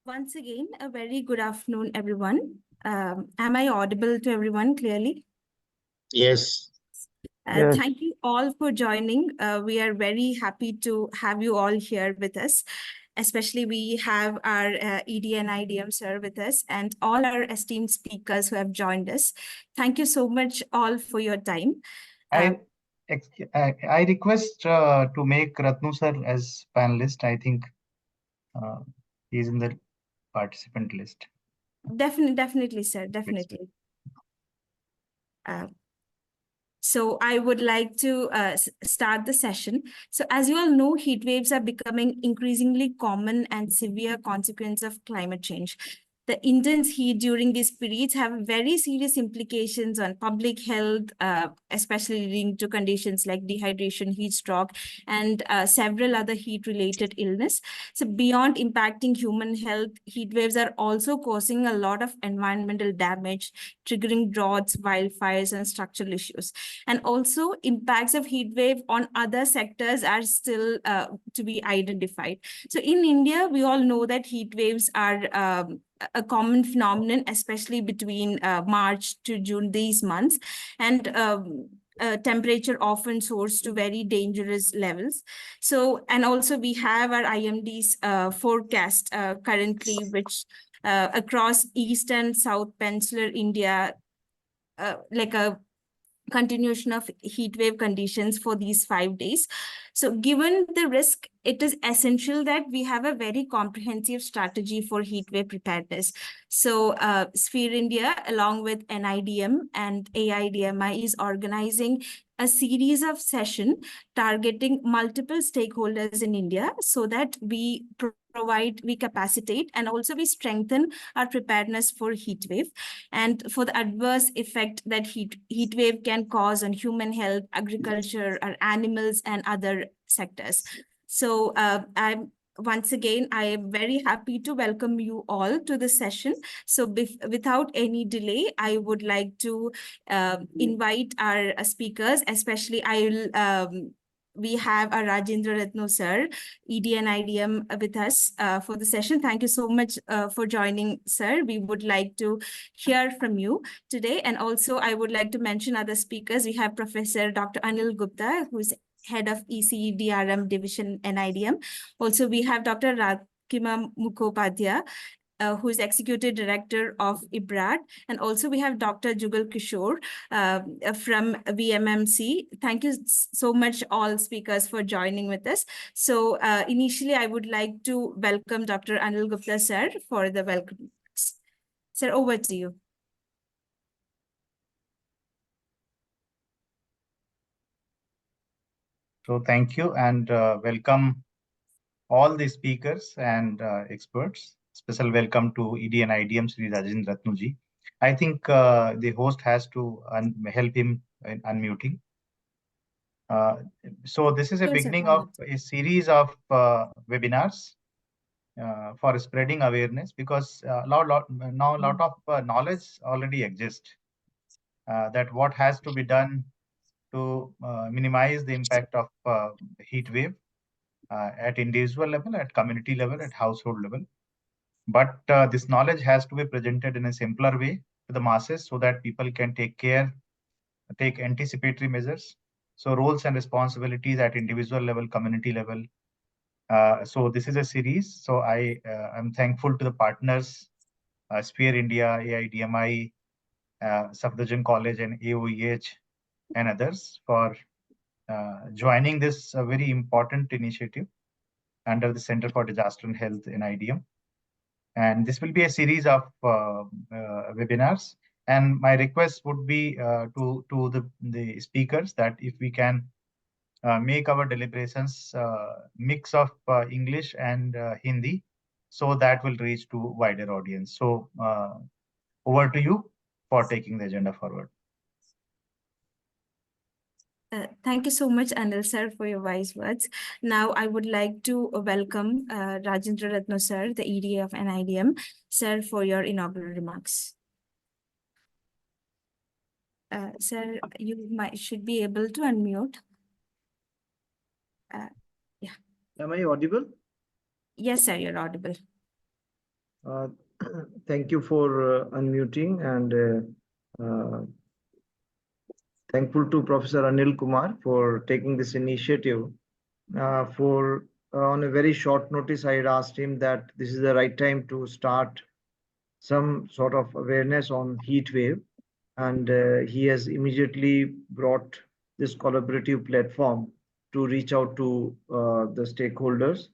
Once again, a very good afternoon, everyone. Am I audible to everyone clearly? Yes. Yes. Thank you all for joining. We are very happy to have you all here with us. Especially we have our ED and IDM sir with us and all our esteemed speakers who have joined us. Thank you so much all for your time. I request to make Ratnu sir as panelist. I think he's in the participant list. Definitely, sir. Definitely. So I would like to start the session. So as you all know, heat waves are becoming increasingly common and severe consequence of climate change. The intense heat during these periods have very serious implications on public health, especially leading to conditions like dehydration, heat stroke, and several other heat-related illness. So beyond impacting human health, heat waves are also causing a lot of environmental damage, triggering droughts, wildfires, and structural issues. And also impacts of heat wave on other sectors are still to be identified. So in India, we all know that heat waves are a common phenomenon, especially between March to June, these months. And temperature often soars to very dangerous levels. So, and also we have our IMD's forecast currently, which across East and South Peninsular India, like a continuation of heat wave conditions for these 5 days. So given the risk, it is essential that we have a very comprehensive strategy for heat wave preparedness. So Sphere India, along with NIDM and AIDMI, is organizing a series of sessions targeting multiple stakeholders in India so that we capacitate, and also we strengthen our preparedness for heat wave and for the adverse effect that heat wave can cause on human health, agriculture, our animals, and other sectors. So once again, I am very happy to welcome you all to the session. So without any delay, I would like to invite our speakers, especially we have our Rajendra Ratno sir, ED and IDM with us for the session. Thank you so much for joining, sir. We would like to hear from you today. And also I would like to mention other speakers. We have Professor Dr. Anil Gupta, who's head of ECDRM division NIDM. Also, we have Dr. Rakima Mukhopadhyay, who is Executive Director of IBRAD. And also we have Dr. Jugal Kishore from VMMC. Thank you so much, all speakers, for joining with us. So initially, I would like to welcome Dr. Anil Gupta, sir, for the welcome. Sir, over to you. So thank you and welcome all the speakers and experts. Special welcome to ED and IDM Sri Rajendra Ratnuji. I think the host has to help him in unmuting. So this is a beginning of a series of webinars for spreading awareness, because now a lot of knowledge already exists that what has to be done to minimize the impact of heat wave at individual level, at community level, at household level. But this knowledge has to be presented in a simpler way to the masses so that people can take anticipatory measures. So roles and responsibilities at individual level, community level. So this is a series. So I'm thankful to the partners, Sphere India, AIDMI, Safdarjung College and AOEH and others for joining this very important initiative under the Center for Disaster and Health in IDM. And this will be a series of webinars. And my request would be to the speakers that if we can make our deliberations mix of English and Hindi, so that will reach to wider audience. So over to you for taking the agenda forward. Thank you so much, Anil sir, for your wise words. Now, I would like to welcome Rajendra Ratno sir, the ED of NIDM, sir, for your inaugural remarks. Sir, you should be able to unmute. Yeah. Am I audible? Yes, sir, you're audible. Uh, Thank you for unmuting, and thankful to Professor Anil Kumar for taking this initiative. For On a very short notice, I had asked him that this is the right time to start some sort of awareness on heat wave, and he has immediately brought this collaborative platform to reach out to the stakeholders.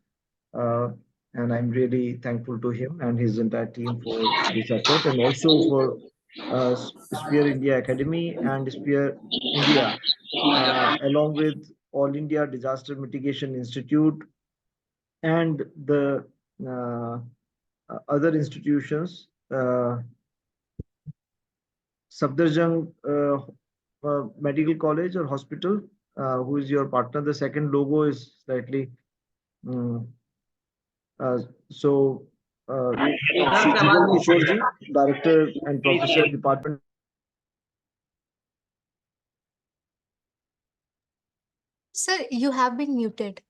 Uh, and I'm really thankful to him and his entire team for this effort, and also for Spear India Academy and Spear India, along with All India Disaster Mitigation Institute and the other institutions. Safdarjung Medical College or Hospital, who is your partner. The second logo is slightly. mm, uh, so, Shri Jugal Kishore Director and Professor, Department. Sir, you have been muted.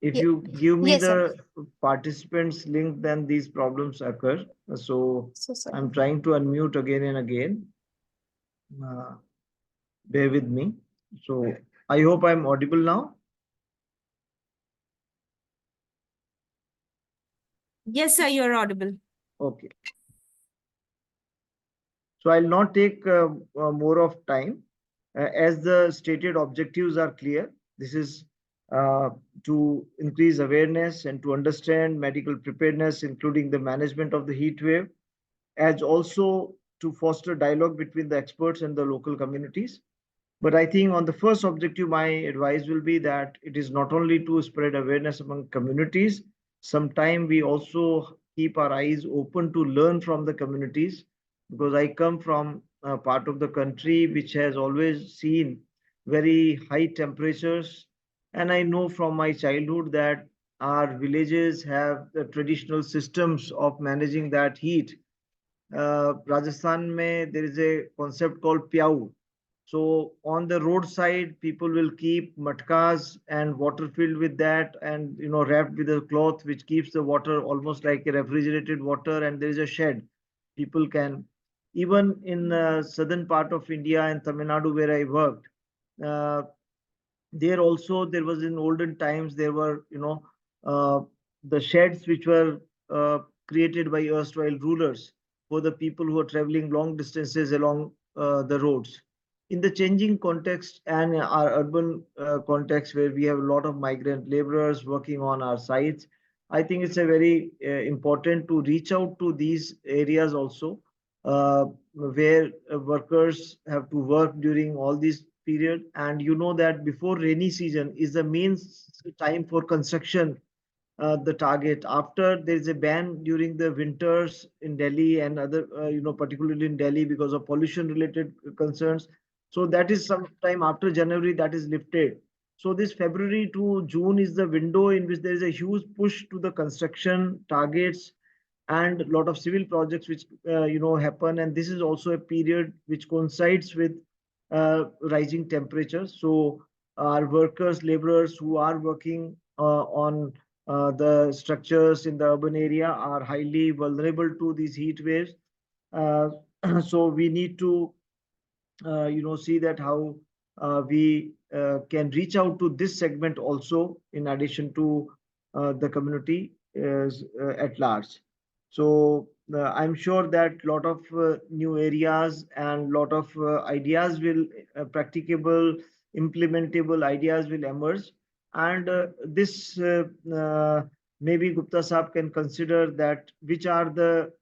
If Ye- you give me Yes, sir. the participants link, then these problems occur. So So sorry. I'm trying to unmute again and again. Bear with me. So I hope I'm audible now. Yes, sir, you're audible. Okay. So I'll not take more of time. As the stated objectives are clear, this is uh, to increase awareness and to understand medical preparedness, including the management of the heat wave, as also to foster dialogue between the experts and the local communities. But I think on the first objective, my advice will be that it is not only to spread awareness among communities, sometimes we also keep our eyes open to learn from the communities, because I come from a part of the country which has always seen very high temperatures. And I know from my childhood that our villages have the traditional systems of managing that heat. Rajasthan mein there is a concept called pyau. So on the roadside, people will keep matkas and water filled with that, and wrapped with a cloth which keeps the water almost like a refrigerated water. And there is a shed. People can, even in southern part of India and Tamil Nadu where I worked, uh, there also there was in olden times there were uh, the sheds which were created by erstwhile rulers for the people who are traveling long distances along the roads. In the changing context and our urban context where we have a lot of migrant laborers working on our sites, I think it's a very important to reach out to these areas also, where workers have to work during all this period. And you know that before rainy season is the main time for construction, the target. After there is a ban during the winters in Delhi and other, particularly in Delhi because of pollution related concerns. So that is sometime after January that is lifted. So this February to June is the window in which there is a huge push to the construction targets and a lot of civil projects which happen. And this is also a period which coincides with rising temperatures. So our workers, laborers who are working on the structures in the urban area are highly vulnerable to these heat waves. Uh, so we need to see that how we can reach out to this segment also, in addition to the community at large. So I'm sure that a lot of new areas and lot of ideas will practicable, implementable ideas will emerge. And this maybe Gupta Saab can consider that which are the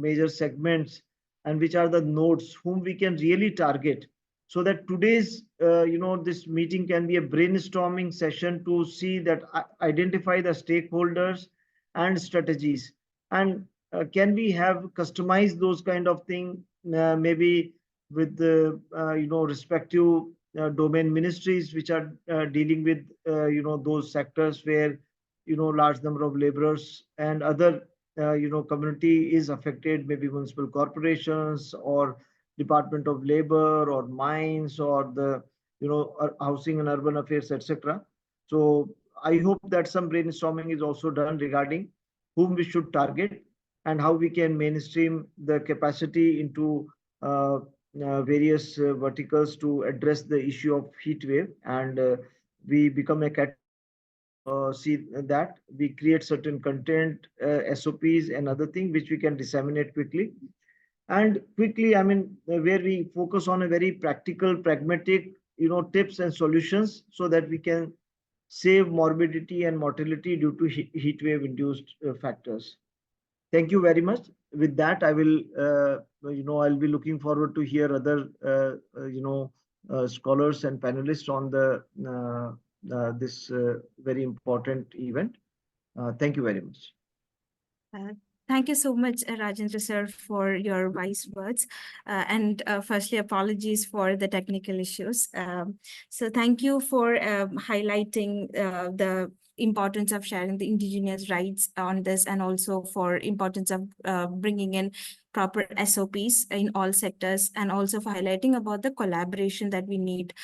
major segments and which are the nodes whom we can really target, so that today's this meeting can be a brainstorming session to see that identify the stakeholders and strategies. And can we have customized those kind of thing, maybe with the respective domain ministries which are dealing with those sectors where large number of laborers and other community is affected, maybe municipal corporations or Department of Labor or mines or the housing and urban affairs, etc. So I hope that some brainstorming is also done regarding whom we should target and how we can mainstream the capacity into various verticals to address the issue of heat wave, and we become a see that we create certain content, SOPs and other thing which we can disseminate quickly. And quickly, I mean, where we focus on a very practical, pragmatic, tips and solutions so that we can save morbidity and mortality due to heat wave induced factors. Thank you very much. With that, I will, I'll be looking forward to hear other, scholars and panelists on this very important event. Thank you very much. Thank you so much, Rajendra sir, for your wise words. And firstly, apologies for the technical issues. So thank you for highlighting the importance of sharing the indigenous rights on this, and also for importance of bringing in proper SOPs in all sectors, and also for highlighting about the collaboration that we need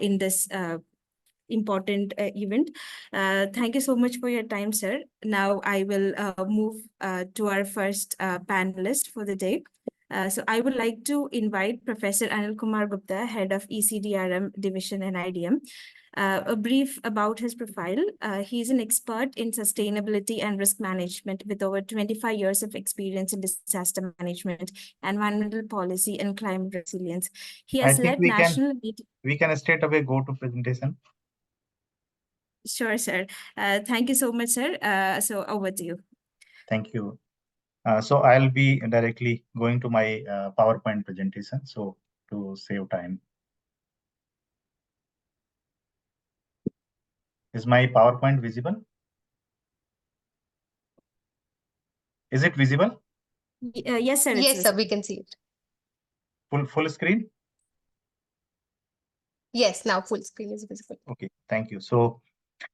in this important event. Thank you so much for your time, sir. Now I will move to our first panelist for the day. So I would like to invite Professor Anil Kumar Gupta, Head of ECDRM Division and IDM. A brief about his profile. He's an expert in sustainability and risk management with over 25 years of experience in disaster management, environmental policy, and climate resilience. He has led national... We can straight away go to presentation. Sure, sir. Thank you so much, sir. So over to you. Thank you. So I'll be directly going to my PowerPoint presentation, so to save time. Is my PowerPoint visible? Is it visible? Yes, sir. Yes, sir, we can see it. Full screen? Yes, now full screen is visible. Okay, thank you. So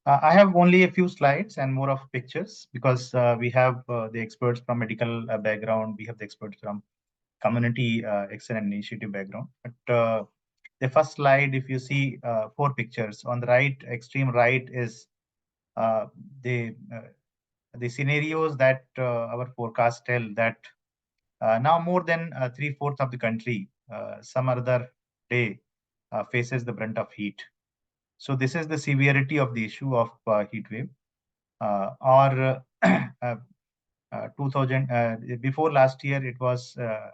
I have only a few slides and more of pictures, because we have the experts from medical background, we have the experts from community excellent initiative background. But the first slide, if you see 4 pictures, on the right, extreme right, is the scenarios that our forecasts tell that now more than 3/4 of the country some other day faces the brunt of heat. So this is the severity of the issue of heat wave. Or 2000 before last year, it was a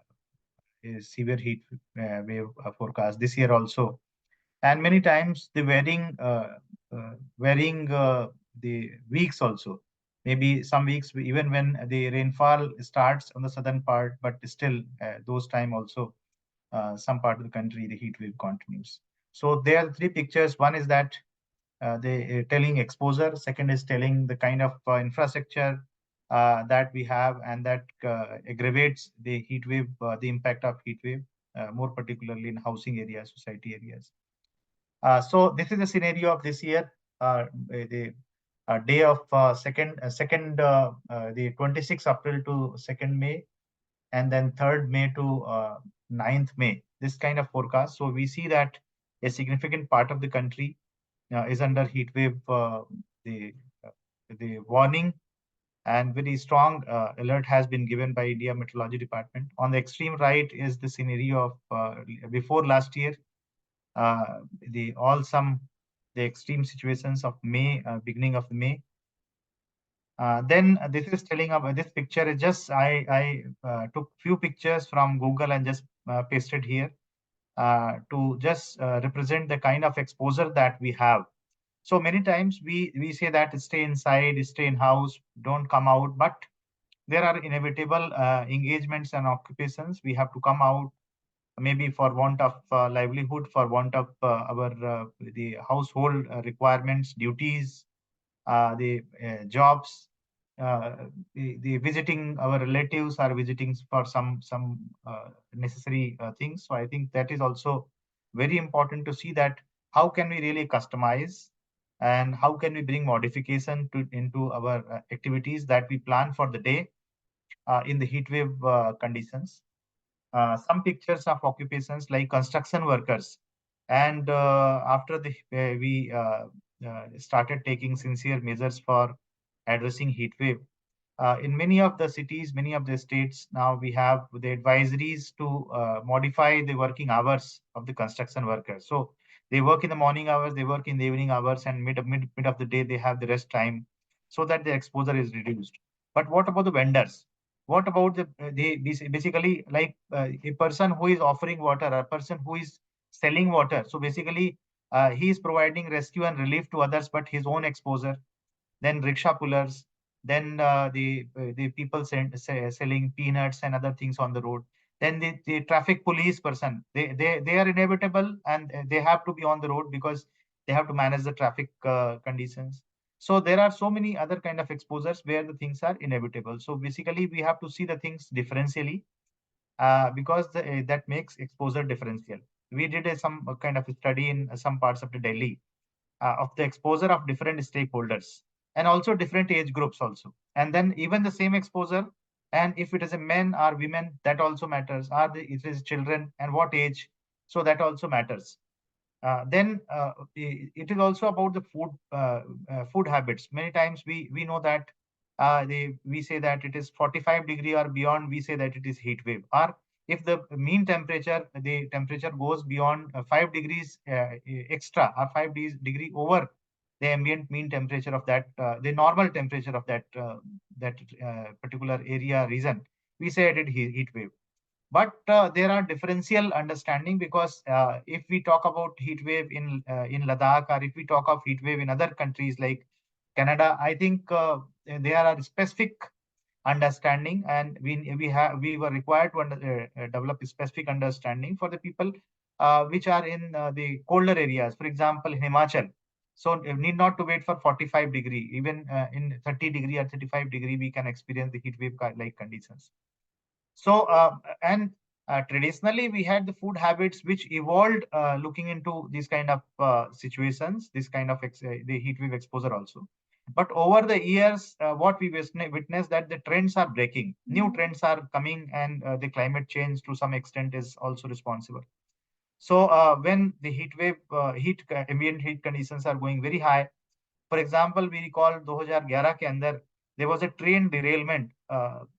severe heat wave forecast. This year also, and many times the varying the weeks also. Maybe some weeks even when the rainfall starts on the southern part, but still those time also some part of the country the heat wave continues. So there are 3 pictures. One is that they telling exposure. Second is telling the kind of infrastructure that we have, and that aggravates the heat wave, the impact of heat wave, more particularly in housing areas, society areas. So this is the scenario of this year. The day of the 26th April to 2nd May, and then 3rd May to 9th May. This kind of forecast. So we see that a significant part of the country is under heat wave. The warning and very strong alert has been given by India Meteorology Department. On the extreme right is the scenario of before last year. The extreme situations of May, beginning of May. Then this is telling about this picture. Is just I took few pictures from Google and just pasted here to just represent the kind of exposure that we have. So many times we say that stay inside, stay in house, don't come out, but there are inevitable engagements and occupations. We have to come out, maybe for want of livelihood, for want of our the household requirements, duties, the jobs, the visiting our relatives, are visiting for some necessary things. So I think that is also very important to see that how can we really customize, and how can we bring modification into our activities that we plan for the day in the heat wave conditions. Some pictures of occupations like construction workers. And after we started taking sincere measures for addressing heat wave, in many of the cities, many of the states, now we have the advisories to modify the working hours of the construction workers. So they work in the morning hours, they work in the evening hours, and mid of the day they have the rest time, so that the exposure is reduced. But what about the vendors? What about basically like a person who is offering water, a person who is selling water? So basically, he is providing rescue and relief to others, but his own exposure. Then rickshaw pullers, then the people selling peanuts and other things on the road. Then the traffic police person, they are inevitable, and they have to be on the road because they have to manage the traffic conditions. So there are so many other kind of exposures where the things are inevitable. So basically, we have to see the things differentially, because that makes exposure differential. We did some kind of study in some parts of the Delhi, of the exposure of different stakeholders and also different age groups also. And then even the same exposure, and if it is a men or women, that also matters. It is children and what age? So that also matters. Then it is also about the food habits. Many times we know that we say that it is 45-degree or beyond, we say that it is heat wave. Or if the mean temperature, the temperature goes beyond 5 degrees extra, or 5 degree over the ambient mean temperature of that, the normal temperature of that particular area region, we say it is heat wave. But there are differential understanding, because if we talk about heat wave in Ladakh, or if we talk of heat wave in other countries like Canada, I think there are specific understanding, and we were required to develop a specific understanding for the people which are in the colder areas. For example, Himachal. So need not to wait for 45-degree. Even in 30-degree or 35-degree, we can experience the heat wave like conditions. So, and traditionally, we had the food habits which evolved looking into these kind of situations, this kind of the heat wave exposure also. But over the years, what we witnessed that the trends are breaking, new trends are coming, and the climate change to some extent is also responsible. So, when the heat wave, ambient heat conditions are going very high, for example, we recall 2011 के अंदर there was a train derailment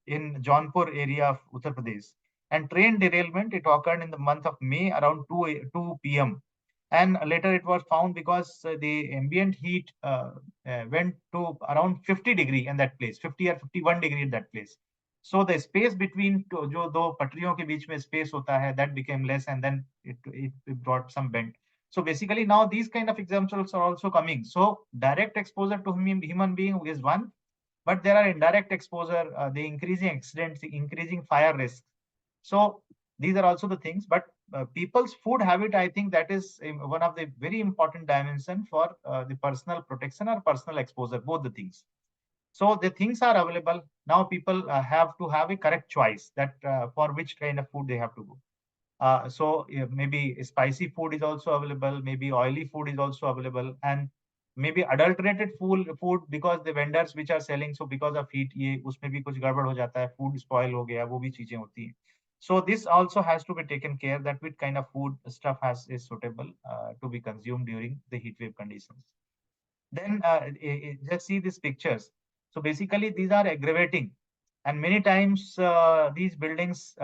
in Jaunpur area of Uttar Pradesh. And train derailment, it occurred in the month of May around 2 p.m. And later it was found because the ambient heat went to around 50-degree in that place, 50 or 51-degree in that place. So the space between जो दो पटरियों के बीच में space होता है, that became less, and then it brought some bend. So basically now these kind of examples are also coming. So direct exposure to human being is one, but there are indirect exposure, the increasing accidents, the increasing fire risk. So these are also the things, but people's food habit, I think that is one of the very important dimension for the personal protection or personal exposure, both the things. So the things are available. Now people have to have a correct choice that for which kind of food they have to go. So maybe spicy food is also available, maybe oily food is also available, and maybe adulterated food because the vendors which are selling, so because of heat ये उसमें भी कुछ गड़बड़ हो जाता है, food spoil हो गया, वो भी चीजें होती हैं. So this also has to be taken care that which kind of food stuff is suitable to be consumed during the heat wave conditions. Then just see these pictures. So basically these are aggravating, and many times these buildings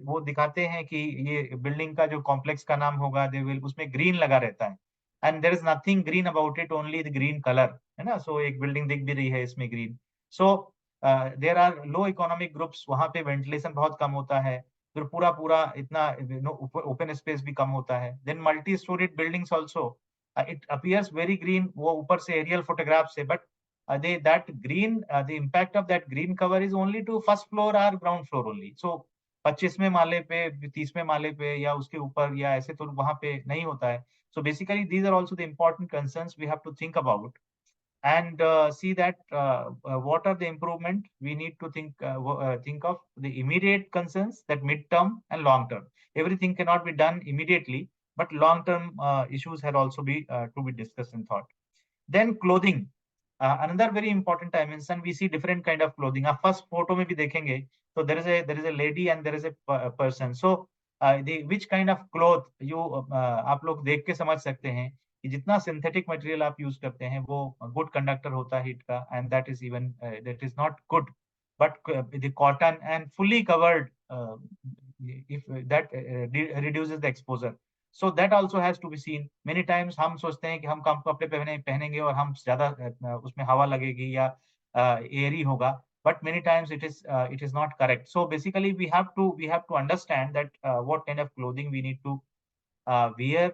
वो दिखाते हैं कि ये building का जो complex का नाम होगा, they will उसमें green लगा रहता है, and there is nothing green about it, only the green color, है ना? So एक building दिख भी रही है इसमें green. So there are low economic groups, वहाँ पे ventilation बहुत कम होता है, फिर पूरा इतना open space भी कम होता है. Then multi-storied buildings also, it appears very green, वो ऊपर से aerial photograph से, but that green, the impact of that green cover is only to first floor or ground floor only. So 25वें माले पे, 30वें माले पे या उसके ऊपर या ऐसे तो वहां पे नहीं होता है. So basically these are also the important concerns we have to think about, and see that what are the improvement we need to think of the immediate concerns, that mid-term and long-term. Everything cannot be done immediately, but long-term issues had also be to be discussed and thought. Then clothing, another very important dimension. We see different kind of clothing. Our first photo में भी देखेंगे, so there is a lady and there is a person. So which kind of cloth you आप लोग देख के समझ सकते हैं कि जितना सिंथेटिक मटेरियल आप यूज करते हैं वो गुड कंडक्टर होता है हीट का, and that is not good, but the cotton and fully covered, if that reduces the exposure, so that also has to be seen. Many times हम सोचते हैं कि हम कम कपड़े पहनेंगे और हम ज्यादा उसमें हवा लगेगी या एयरी होगा, but many times it is not correct. So basically we have to understand that what kind of clothing we need to wear,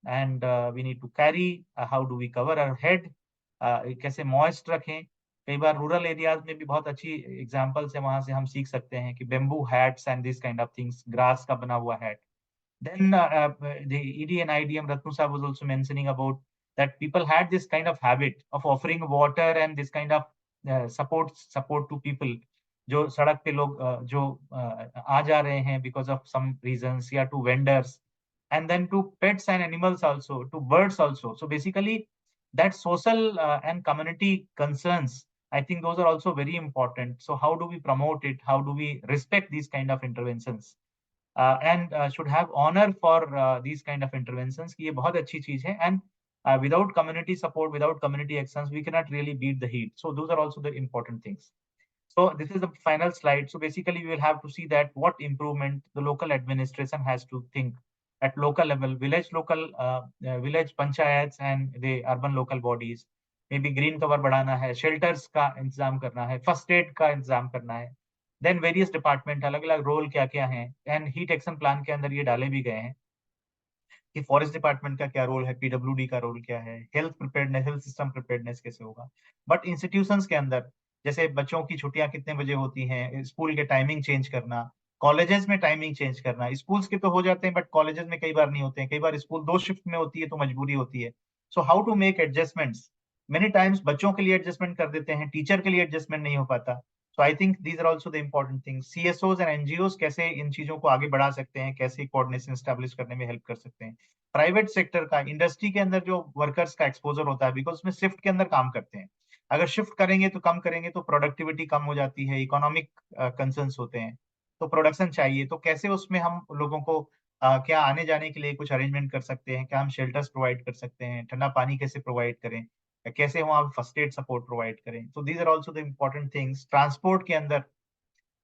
and we need to carry, how do we cover our head, कैसे moist रखें. कई बार rural areas में भी बहुत अच्छी examples है, वहां से हम सीख सकते हैं कि bamboo hats and this kind of things, grass का बना हुआ hat. Then the ED and IDM Ratnu sir was also mentioning about that people had this kind of habit of offering water and this kind of support to people जो सड़क पे लोग जो आ जा रहे हैं because of some reasons, या to vendors, and then to pets and animals also, to birds also. So basically that social and community concerns, I think those are also very important. So how do we promote it? How do we respect these kind of interventions? And should have honor for these kind of interventions कि ये बहुत अच्छी चीज है, and without community support, without community actions, we cannot really beat the heat. So those are also the important things. So this is the final slide. So basically, we will have to see that what improvement the local administration has to think at local level, village panchayats and the urban local bodies. Maybe green cover बढ़ाना है, shelters का इंतजाम करना है, first aid का इंतजाम करना है. Then various department अलग अलग रोल क्या क्या हैं, and heat action plan के अंदर ये डाले भी गए हैं कि फॉरेस्ट डिपार्टमेंट का क्या रोल है, पीडब्ल्यूडी का रोल क्या है, health preparedness, health system preparedness कैसे होगा. बट इंस्टीट्यूशंस के अंदर जैसे बच्चों की छुट्टियां कितने बजे होती हैं, स्कूल के टाइमिंग चेंज करना, कॉलेजेस में टाइमिंग चेंज करना. स्कूल्स के तो हो जाते हैं बट कॉलेजेस में कई बार नहीं होते हैं, कई बार स्कूल 2 शिफ्ट में होती है तो मजबूरी होती है. So how to make adjustments. Many times बच्चों के लिए एडजस्टमेंट कर देते हैं, टीचर के लिए एडजस्टमेंट नहीं हो पाता. So I think these are also the important things. CSOs and NGOs कैसे इन चीजों को आगे बढ़ा सकते हैं, कैसे कोऑर्डिनेशन एस्टैब्लिश करने में हेल्प कर सकते हैं. प्राइवेट सेक्टर का, इंडस्ट्री के अंदर जो वर्कर्स का एक्सपोजर होता है, बिकॉज उसमें शिफ्ट के अंदर काम करते हैं. अगर शिफ्ट करेंगे तो कम करेंगे तो प्रोडक्टिविटी कम हो जाती है, इकोनॉमिक कंसर्न्स होते हैं, तो प्रोडक्शन चाहिए. तो कैसे उसमें हम लोगों को क्या आने जाने के लिए कुछ अरेंजमेंट कर सकते हैं, क्या हम शेल्टर्स प्रोवाइड कर सकते हैं, ठंडा पानी कैसे प्रोवाइड करें, कैसे वहाँ फर्स्ट एड सपोर्ट प्रोवाइड करें. तो these are also the important things. Transport के अंदर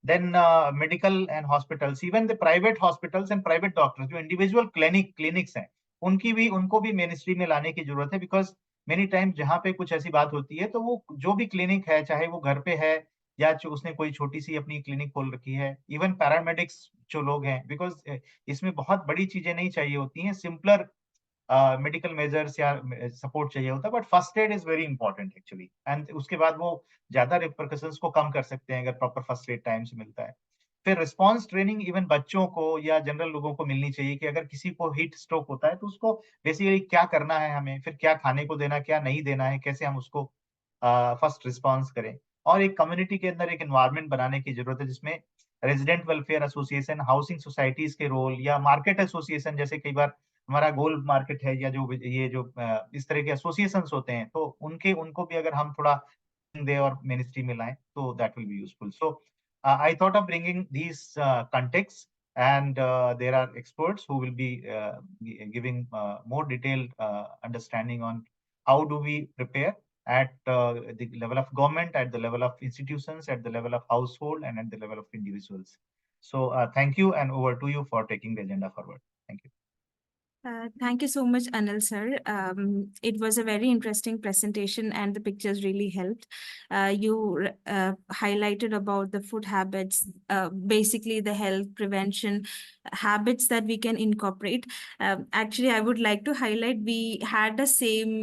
then medical and hospitals, even the private hospitals and private doctors, जो individual clinics हैं, उनको भी मिनिस्ट्री में लाने की जरूरत है. बिकॉज मेनी टाइम जहाँ पे कुछ ऐसी बात होती है तो वो जो भी क्लिनिक है, चाहे वो घर पे है या उसने कोई छोटी सी अपनी क्लिनिक खोल रखी है, इवन पैरामेडिक्स जो लोग हैं, बिकॉज इसमें बहुत बड़ी चीजें नहीं चाहिए होती हैं, सिंपलर मेडिकल मेजर्स या सपोर्ट चाहिए होता है. But first aid is very important actually, and उसके बाद वो ज्यादा रिपरकशंस को कम कर सकते हैं अगर प्रॉपर फर्स्ट एड टाइम से मिलता है. फिर रिस्पांस ट्रेनिंग इवन बच्चों को या जनरल लोगों को मिलनी चाहिए कि अगर किसी को हीट स्ट्रोक होता है तो उसको बेसिकली क्या करना है हमें, फिर क्या खाने को देना, क्या नहीं देना है, कैसे हम उसको फर्स्ट रिस्पांस करें. और एक कम्युनिटी के अंदर एक एनवायरनमेंट बनाने की जरूरत है जिसमें resident welfare association, housing societies के रोल, या मार्केट एसोसिएशन, जैसे कई बार हमारा गोल्ड मार्केट है, या जो ये जो इस तरह के एसोसिएशंस होते हैं, तो उनको भी अगर हम थोड़ा दे और मिनिस्ट्री में लाएं तो that will be useful. So I thought of bringing these contexts, and there are experts who will be giving more detailed understanding on how do we prepare at the level of government, at the level of institutions, at the level of household, and at the level of individuals. So thank you, and over to you for taking the agenda forward. Thank you. Thank you so much, Anil sir. It was a very interesting presentation and the pictures really helped. You highlighted about the food habits, basically the health prevention habits that we can incorporate. Actually, I would like to highlight, we had the same,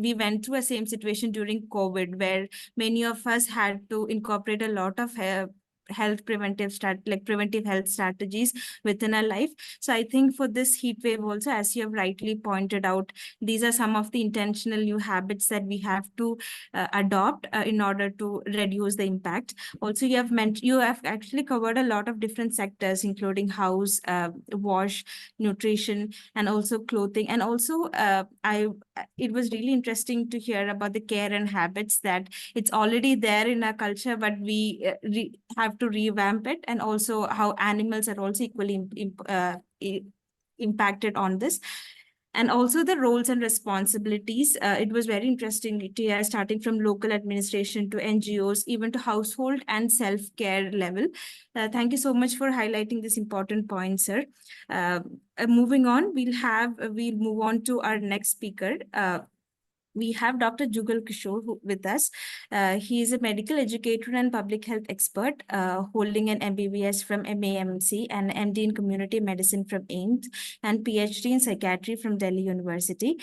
we went through a same situation during COVID where many of us had to incorporate a lot of preventive health strategies within our life. So I think for this heat wave also, as you have rightly pointed out, these are some of the intentional new habits that we have to adopt in order to reduce the impact. Also, you have actually covered a lot of different sectors, including house, wash, nutrition, and also clothing. And also, it was really interesting to hear about the care and habits that it's already there in our culture, but we have to revamp it, and also how animals are also equally impacted on this. And also the roles and responsibilities. It was very interesting to hear, starting from local administration to NGOs, even to household and self-care level. Thank you so much for highlighting this important point, sir. Moving on, we'll move on to our next speaker. We have Dr. Jugal Kishore with us. He is a medical educator and public health expert, holding an MBBS from MAMC and MD in community medicine from AIMS and PhD in psychiatry from Delhi University.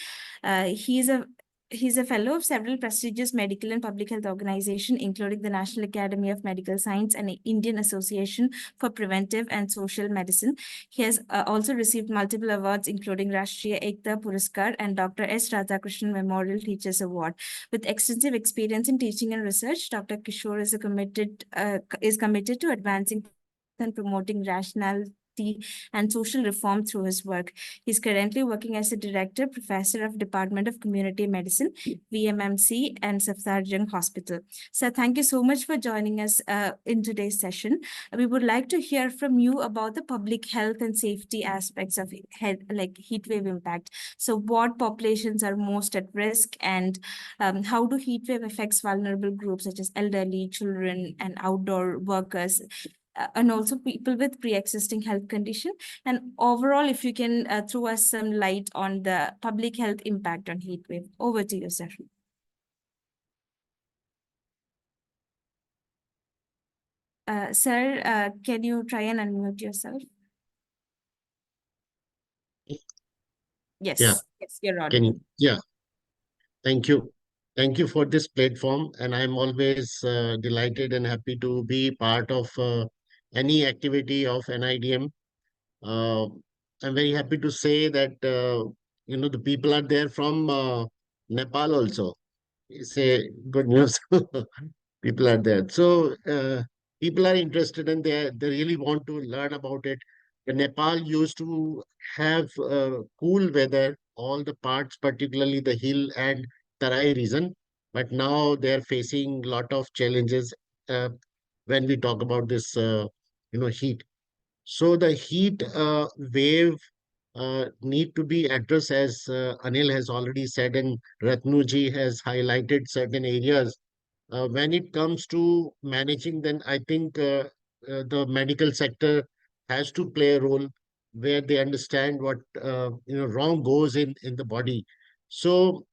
He's a fellow of several prestigious medical and public health organizations, including the National Academy of Medical Science and Indian Association for Preventive and Social Medicine. He has also received multiple awards, including Rashtriya Ekta Puraskar and Dr. S. Radhakrishnan Memorial Teachers Award. With extensive experience in teaching and research, Dr. Kishore is committed to advancing and promoting rationality and social reform through his work. He's currently working as a director, professor of Department of Community Medicine, VMMC, and Safdarjung Hospital. So thank you so much for joining us in today's session. We would like to hear from you about the public health and safety aspects of heat wave impact. So what populations are most at risk, and how do heat wave affects vulnerable groups such as elderly, children, and outdoor workers, and also people with pre-existing health condition? And overall, if you can throw us some light on the public health impact on heat wave. Over to you, sir. Sir, can you try and unmute yourself? Yes, Yeah. yes, you're audible. Yeah, thank you. Thank you for this platform. And I'm always delighted and happy to be part of any activity of NIDM. I'm very happy to say that, the people are there from Nepal also. It's a good news. People are there. So people are interested, and they really want to learn about it. The Nepal used to have cool weather, all the parts, particularly the hill and Tarai region, but now they're facing a lot of challenges uh, when we talk about this, heat. So the heat wave need to be addressed, as Anil has already said, and Ratnuji has highlighted certain areas. When it comes to managing, then I think the medical sector has to play a role where they understand what wrong goes in the body. So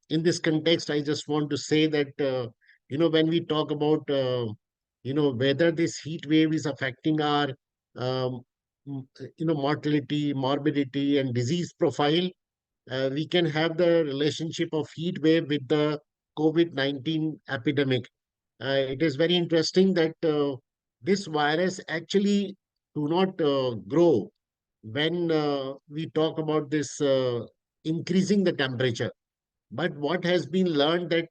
in this context, I just want to say that when we talk about whether this heat wave is affecting our um, mortality, morbidity, and disease profile, we can have the relationship of heat wave with the COVID-19 epidemic. It is very interesting that this virus actually do not grow when we talk about this increasing the temperature. But what has been learned that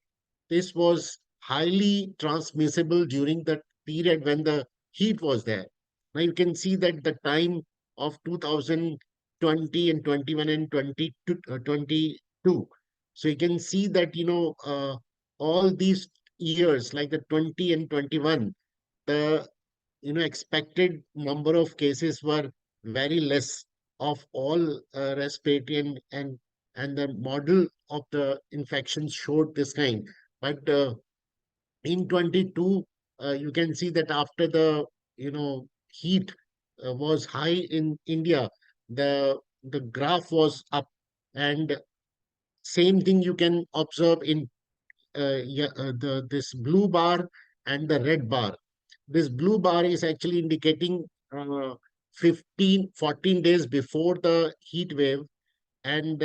this was highly transmissible during the period when the heat was there. Now you can see that the time of 2020 and 21 and 22. So you can see that, all these years, like the 20 and 21, the, expected number of cases were very less of all respiratory, and the model of the infection showed this kind. But in 22, you can see that after the heat was high in India, the graph was up, and same thing you can observe in this blue bar and the red bar. This blue bar is actually indicating 14 days before the heat wave, and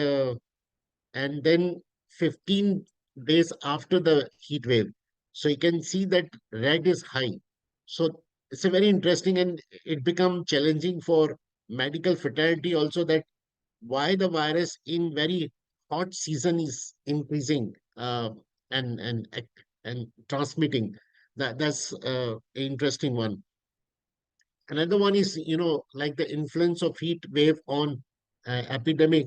then 15 days after the heat wave. So you can see that red is high. So it's a very interesting, and it become challenging for medical fraternity also, that why the virus in very hot season is increasing and transmitting. That's interesting one. Another one is, like the influence of heat wave on epidemic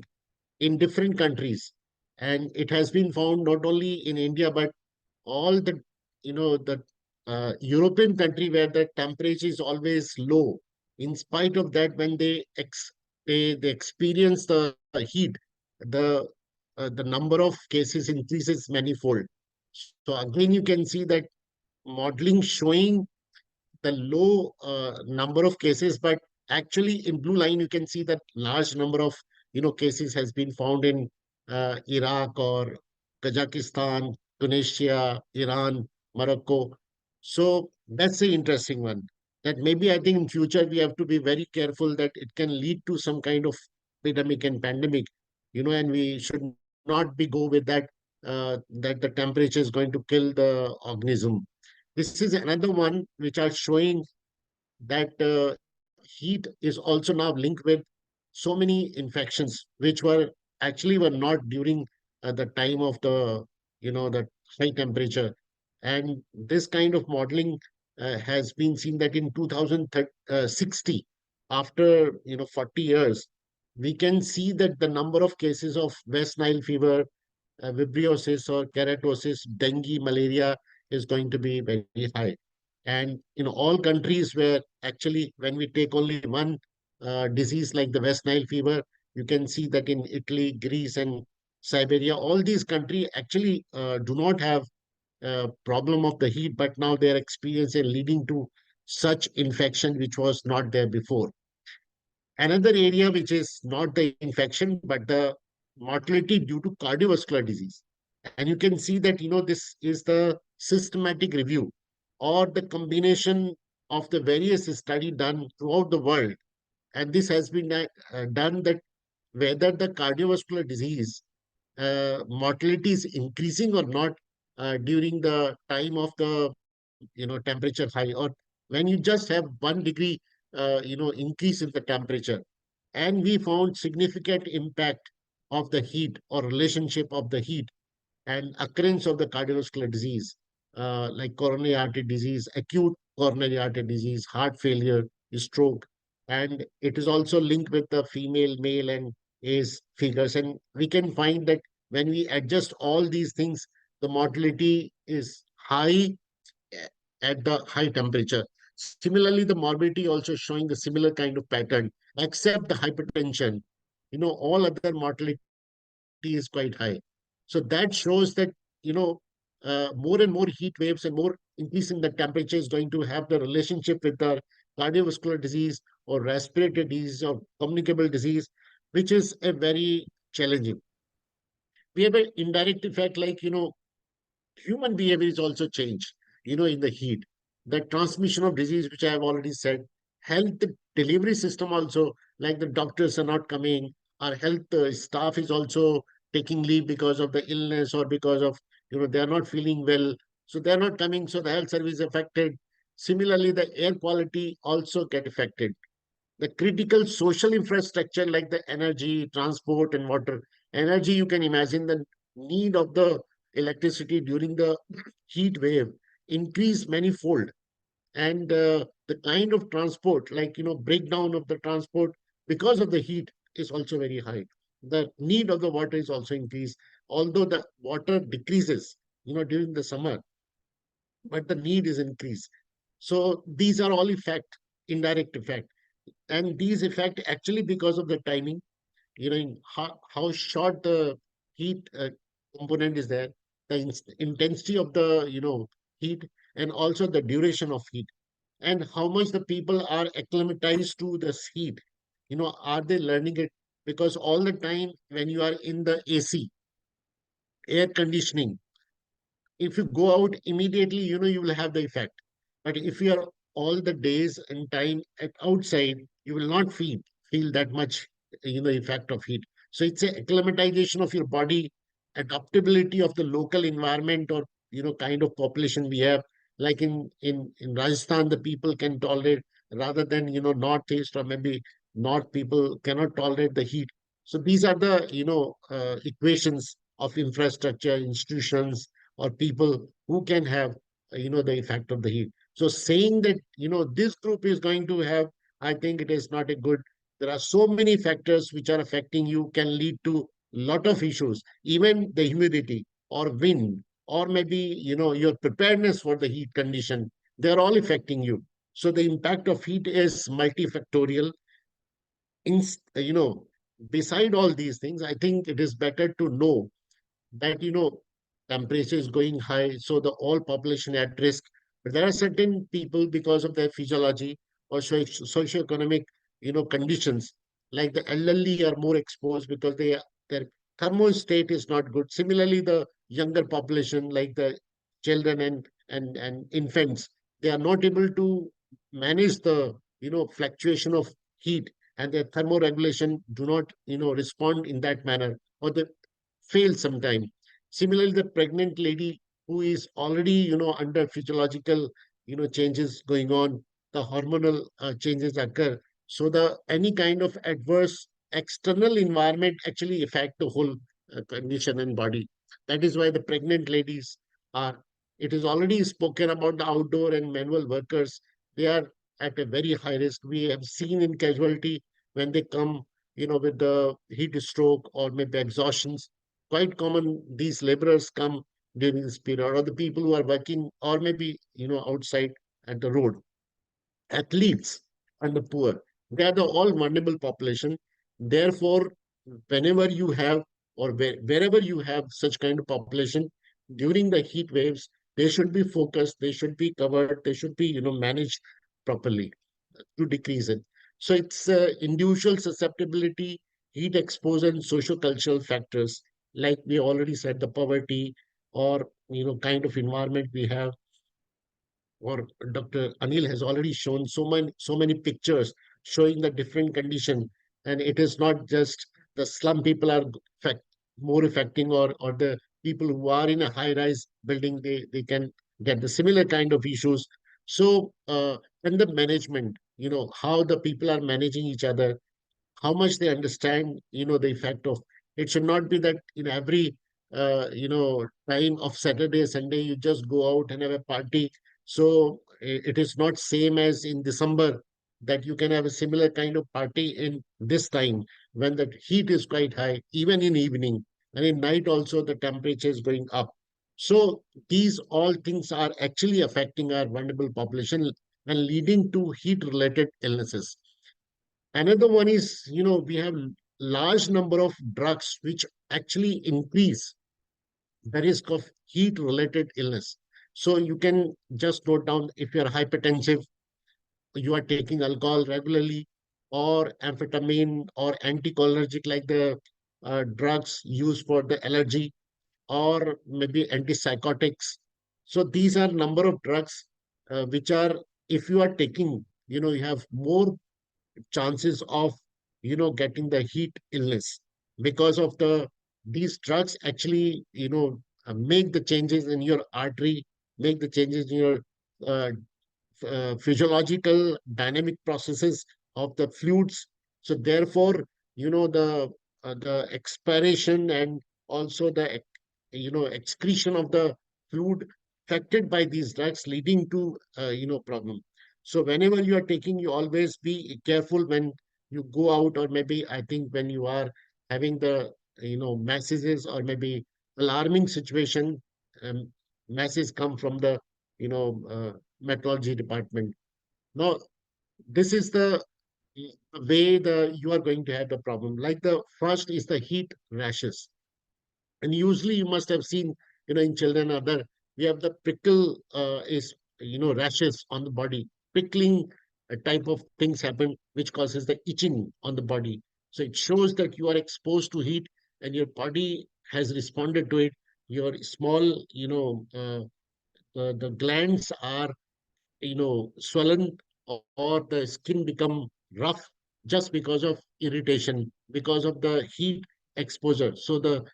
in different countries. And it has been found not only in India, but all the, the European country where the temperature is always low. In spite of that, when they experience the heat, the the number of cases increases manifold. So again, you can see that modeling showing the low number of cases, but actually in blue line you can see that large number of cases has been found in Iraq or Kazakhstan, Tunisia, Iran, Morocco. So that's the interesting one. That maybe I think in future we have to be very careful that it can lead to some kind of epidemic and pandemic, and we should not be go with that that the temperature is going to kill the organism. This is another one which are showing that heat is also now linked with so many infections which were not during the time of the high temperature. And this kind of modeling has been seen that in 2060, after 40 years, we can see that the number of cases of West Nile fever, vibriosis or keratosis, dengue, malaria is going to be very high. And in all countries where actually when we take only one disease like the West Nile fever, you can see that in Italy, Greece, and Siberia, all these countries actually do not have problem of the heat, but now they are experiencing leading to such infection which was not there before. Another area which is not the infection, but the mortality due to cardiovascular disease. And you can see that, this is the systematic review or the combination of the various study done throughout the world. And this has been done that whether the cardiovascular disease mortality is increasing or not during the time of the temperature high, or when you just have 1 degree increase in the temperature. And we found significant impact of the heat or relationship of the heat and occurrence of the cardiovascular disease, like coronary artery disease, acute coronary artery disease, heart failure, stroke. And it is also linked with the female, male, and age figures. And we can find that when we adjust all these things, the mortality is high at the high temperature. Similarly, the morbidity also showing the similar kind of pattern, except the hypertension. All other mortality is quite high. So that shows that, you know, more and more heat waves and more increase in the temperature is going to have the relationship with the cardiovascular disease or respiratory disease or communicable disease, which is a very challenging. We have an indirect effect like, human behavior is also changed, in the heat. The transmission of disease, which I have already said, health delivery system also, like the doctors are not coming, our health staff is also taking leave because of the illness or because of, they are not feeling well. So they are not coming, so the health service is affected. Similarly, the air quality also get affected. The critical social infrastructure like the energy, transport, and water. Energy, you can imagine the need of the electricity during the heat wave increase manifold. And the kind of transport, like, breakdown of the transport because of the heat is also very high. The need of the water is also increased, although the water decreases, during the summer, but the need is increased. So these are all effect, indirect effect. And these effect actually because of the timing, in how short the heat component is there, the intensity of the heat, and also the duration of heat, and how much the people are acclimatized to this heat. Are they learning it? Because all the time when you are in the AC, air conditioning, if you go out immediately, you will have the effect. But if you are all the days and time at outside, you will not feel that much, effect of heat. So it's a acclimatization of your body, adaptability of the local environment or kind of population we have. Like in Rajasthan, the people can tolerate rather than northeast or maybe north people cannot tolerate the heat. So these are the equations of infrastructure, institutions, or people who can have the effect of the heat. So saying that this group is going to have, I think it is not a good. There are so many factors which are affecting you, can lead to lot of issues, even the humidity or wind, or maybe, your preparedness for the heat condition, they're all affecting you. So the impact of heat is multifactorial. In, beside all these things, I think it is better to know that temperature is going high, so the all population at risk. But there are certain people, because of their physiology or socioeconomic conditions, like the elderly are more exposed because their thermostat is not good. Similarly, the younger population, like the children and infants, they are not able to manage the fluctuation of heat, and their thermoregulation do not respond in that manner, or they fail sometime. Similarly, the pregnant lady who is already, under physiological, changes going on, the hormonal changes occur. So the any kind of adverse external environment actually affect the whole condition and body. That is why the pregnant ladies are. It is already spoken about the outdoor and manual workers. They are at a very high risk. We have seen in casualty when they come, with the heat stroke or maybe exhaustions. Quite common, these laborers come during this period, or the people who are working, or maybe outside at the road. Athletes and the poor, they are the all vulnerable population. Therefore, whenever you have, or wherever you have such kind of population during the heat waves, they should be focused, they should be covered, they should be managed properly to decrease it. So it's individual susceptibility, heat exposure, and social cultural factors. Like we already said, the poverty, or kind of environment we have, or Dr. Anil has already shown so many pictures showing the different condition. And it is not just the slum people are fact, more affecting, or the people who are in a high-rise building, they can get the similar kind of issues. So and the management, how the people are managing each other, how much they understand the effect of. It should not be that in every time of Saturday Sunday you just go out and have a party. So it is not same as in December, that you can have a similar kind of party in this time when the heat is quite high, even in evening, and in night also the temperature is going up. So these all things are actually affecting our vulnerable population and leading to heat related illnesses. Another one is, we have large number of drugs which actually increase the risk of heat related illness. So you can just note down, if you're hypertensive, you are taking alcohol regularly, or amphetamine, or anticholinergic, like the drugs used for the allergy, or maybe antipsychotics. So these are number of drugs which are, if you are taking, you have more chances of getting the heat illness, because of these drugs actually make the changes in your artery, make the changes in your uh, physiological dynamic processes of the fluids. So therefore, the expiration, and also the excretion of the fluid affected by these drugs, leading to problem. So whenever you are taking, you always be careful when you go out, or maybe I think when you are having the messages, or maybe alarming situation, um, messages come from the meteorology department. Now, this is the way the you are going to have the problem. Like the first is the heat rashes. And usually you must have seen, in children, other, we have the prickle is, rashes on the body. Prickling type of things happen, which causes the itching on the body. So it shows that you are exposed to heat, and your body has responded to it. Your small, the glands are swollen, or the skin become rough, just because of irritation, because of the heat exposure. So the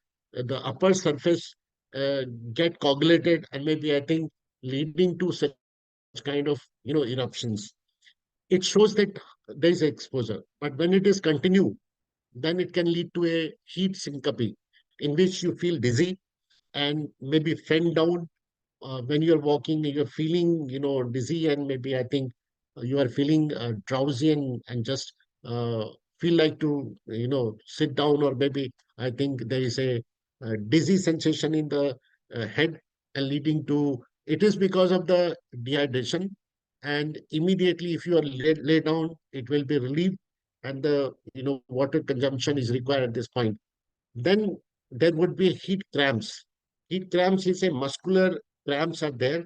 upper surface uh, get coagulated, and maybe I think leading to such kind of eruptions. It shows that there is exposure, but when it is continue, then it can lead to a heat syncope, in which you feel dizzy and maybe fend down. When you're walking, you're feeling, dizzy, and maybe I think you are feeling drowsy, and just feel like to, sit down, or maybe I think there is a dizzy sensation in the head, and leading to, it is because of the dehydration. And immediately, if you are lay down, it will be relieved, and the, water consumption is required at this point. Then there would be heat cramps. Heat cramps is a muscular cramps are there,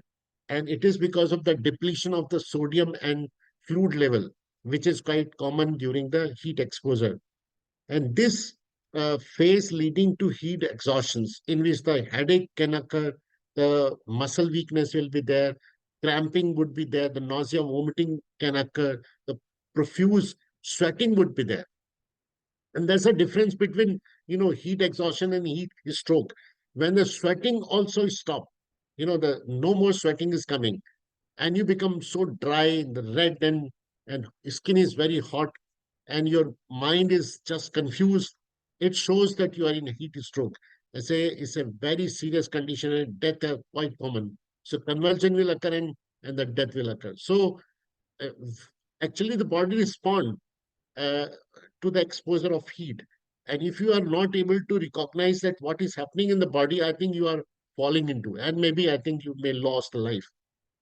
and it is because of the depletion of the sodium and fluid level, which is quite common during the heat exposure. And this phase leading to heat exhaustions, in which the headache can occur, the muscle weakness will be there, cramping would be there, the nausea, vomiting can occur, the profuse sweating would be there. And there's a difference between, heat exhaustion and heat stroke. When the sweating also stop, the no more sweating is coming, and you become so dry, the red, and skin is very hot, and your mind is just confused. It shows that you are in a heat stroke. It's a very serious condition, and death are quite common. So convulsion will occur, and the death will occur. So uh, actually the body respond uh, to the exposure of heat. And if you are not able to recognize that what is happening in the body, I think you are falling into, and maybe I think you may lost the life.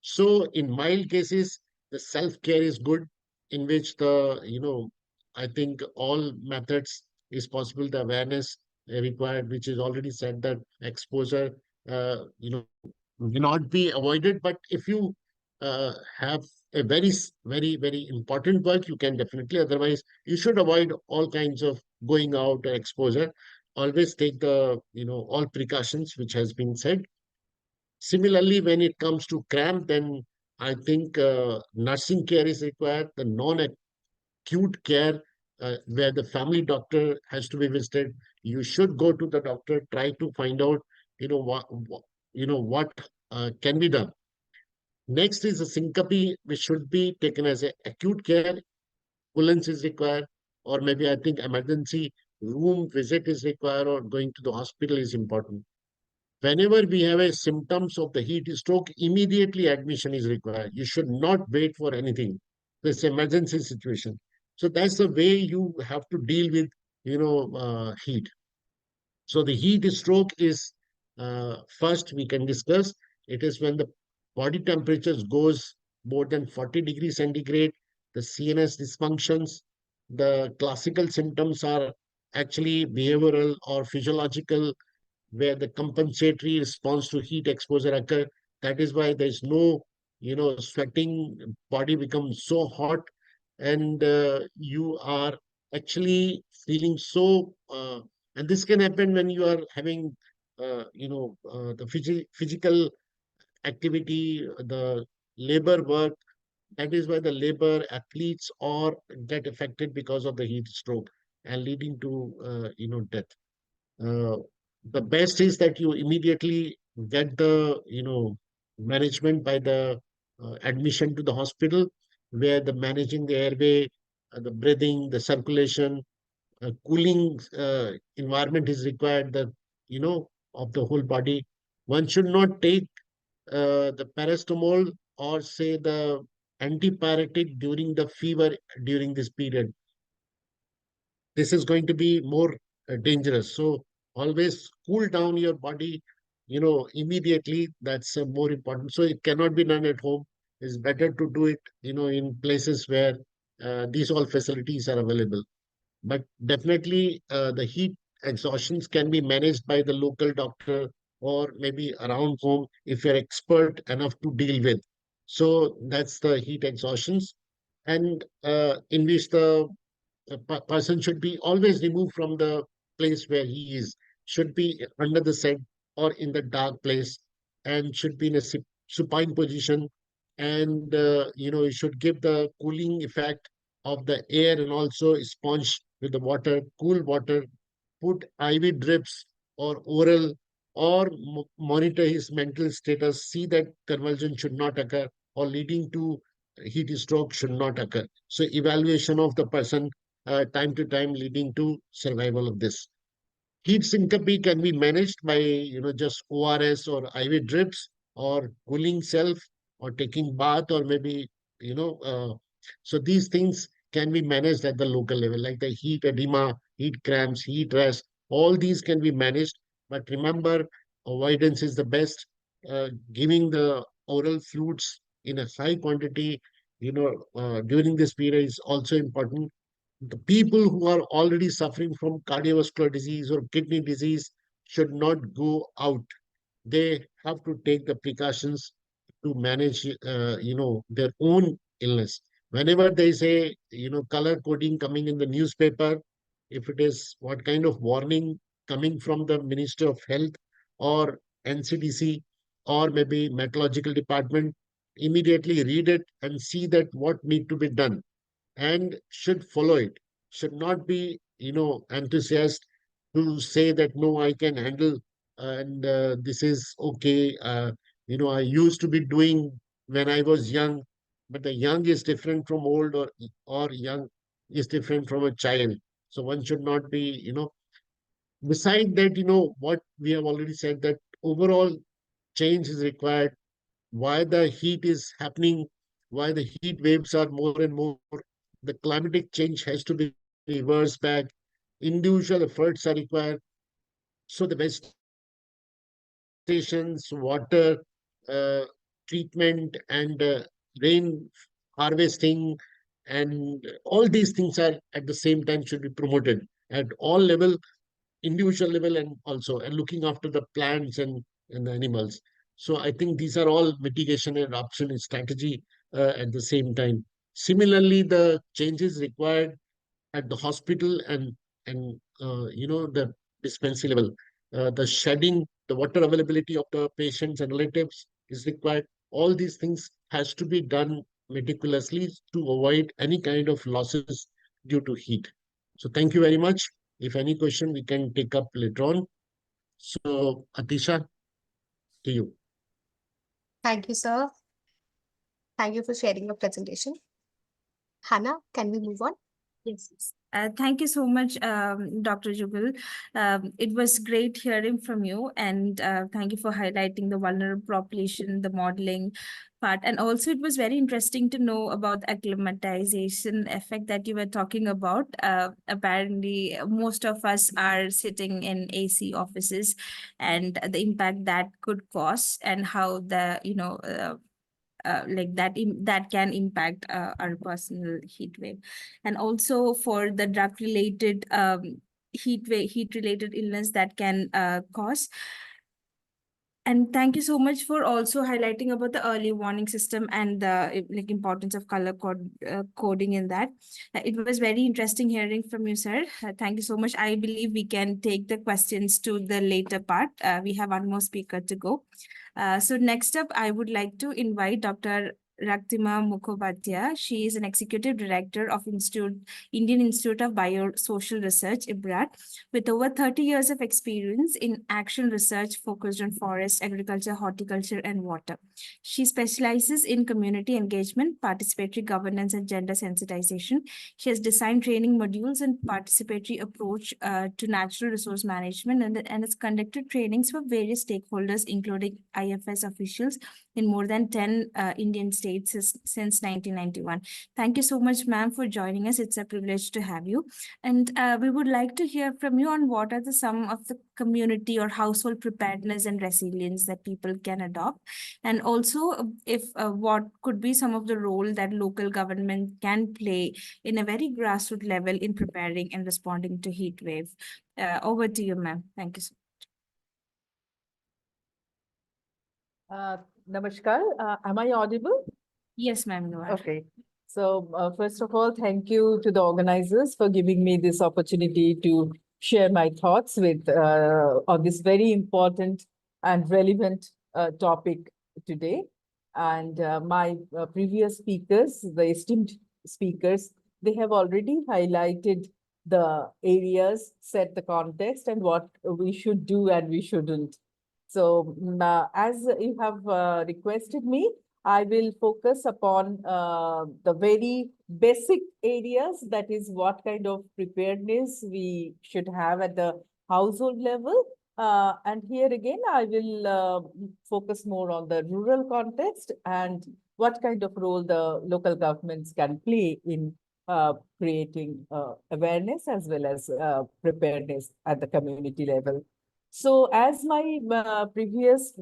So in mild cases, the self-care is good, in which I think all methods is possible. The awareness required, which is already said, that exposure, cannot be avoided. But if you have a very, very important work, you can definitely. Otherwise, you should avoid all kinds of going out or exposure. Always take the, all precautions which has been said. Similarly, when it comes to cramp, then I think nursing care is required, the non-acute care, where the family doctor has to be visited. You should go to the doctor, try to find out, what can be done. Next is a syncope, which should be taken as a acute care. Ambulance is required, or maybe I think emergency room visit is required, or going to the hospital is important. Whenever we have a symptoms of the heat stroke, immediately admission is required. You should not wait for anything. This emergency situation. So that's the way you have to deal with, heat. So the heat stroke is, first we can discuss. It is when the body temperatures goes more than 40 degrees centigrade, the CNS dysfunctions. The classical symptoms are actually behavioral or physiological, where the compensatory response to heat exposure occur. That is why there's no, sweating, body becomes so hot, and you are actually feeling so, and this can happen when you are having, the physical activity, the labor work. That is why the labor athletes or get affected because of the heat stroke, and leading to, death. uh, the best is that you immediately get the, management by the admission to the hospital, where the managing the airway, the breathing, the circulation, cooling environment is required, the, of the whole body. One should not take the paracetamol, or say the antipyretic during the fever during this period. This is going to be more dangerous. So always cool down your body, immediately. That's more important. So it cannot be done at home. It's better to do it, in places where these all facilities are available. But definitely, the heat exhaustions can be managed by the local doctor, or maybe around home if you're expert enough to deal with. So that's the heat exhaustions, and in which the person should be always removed from the place where he is, should be under the shed or in the dark place, and should be in a supine position. And you should give the cooling effect of the air, and also sponge with the water, cool water. Put IV drips or oral, or monitor his mental status. See that convulsion should not occur, or leading to heat stroke should not occur. So evaluation of the person, time to time, leading to survival of this. Heat syncope can be managed by, just ORS or IV drips, or cooling self, or taking bath, or maybe, you know, uh, so these things can be managed at the local level, like the heat edema, heat cramps, heat rash. All these can be managed. But remember, avoidance is the best. Giving the oral fluids in a high quantity, during this period is also important. The people who are already suffering from cardiovascular disease or kidney disease should not go out. They have to take the precautions to manage, their own illness. Whenever there is a, color coding coming in the newspaper, if it is what kind of warning coming from the Ministry of Health or NCDC or maybe meteorological department, immediately read it and see that what need to be done and should follow it. Should not be, enthusiast to say that no, I can handle and this is okay. I used to be doing when I was young, but the young is different from old, or young is different from a child. So one should not be, beside that, what we have already said, that overall change is required. Why the heat is happening, why the heat waves are more and more. The climatic change has to be reversed back. Individual efforts are required. So the stations, water treatment, and rain harvesting, and all these things are at the same time should be promoted at all level, individual level, and also and looking after the plants and the animals. So I think these are all mitigation and adoption strategy at the same time. Similarly, the changes required at the hospital and the dispensary level, the shedding, the water availability of the patients and relatives is required. All these things has to be done meticulously to avoid any kind of losses due to heat. So thank you very much. If any question, we can take up later on. So, Atisha, to you. Thank you, sir. Thank you for sharing your presentation. Hannah, can we move on? Yes. Thank you so much, Dr. Jugal. It was great hearing from you, and thank you for highlighting the vulnerable population, the modeling part. And also, it was very interesting to know about the acclimatization effect that you were talking about. Apparently, most of us are sitting in AC offices, and the impact that could cause, and how the, like that can impact our personal heat wave. And also for the drug related heat related illness that can cause. And thank you so much for also highlighting about the early warning system and the like importance of coding in that. It was very interesting hearing from you, sir. Thank you so much. I believe we can take the questions to the later part. We have one more speaker to go. So next up, I would like to invite Dr. Raktima Mukhopadhyay. She is an executive director of Indian Institute of Biosocial Research, IBRAT, with over 30 years of experience in action research focused on forest, agriculture, horticulture, and water. She specializes in community engagement, participatory governance, and gender sensitization. She has designed training modules and participatory approach to natural resource management, and has conducted trainings for various stakeholders, including IFS officials in more than 10 Indian states since 1991. Thank you so much, ma'am, for joining us. It's a privilege to have you. And we would like to hear from you on what are some of the community or household preparedness and resilience that people can adopt. And also, if what could be some of the role that local government can play in a very grassroots level in preparing and responding to heat wave. Over to you, ma'am. Thank you so much. Namaskar. Am I audible? Yes, ma'am, you are. Okay. So first of all, thank you to the organizers for giving me this opportunity to share my thoughts with on this very important and relevant topic today. And my previous speakers, the esteemed speakers, they have already highlighted the areas, set the context, and what we should do and we shouldn't. So as you have requested me, I will focus upon the very basic areas, that is what kind of preparedness we should have at the household level. And here again, I will focus more on the rural context and what kind of role the local governments can play in creating awareness as well as preparedness at the community level. So as my previous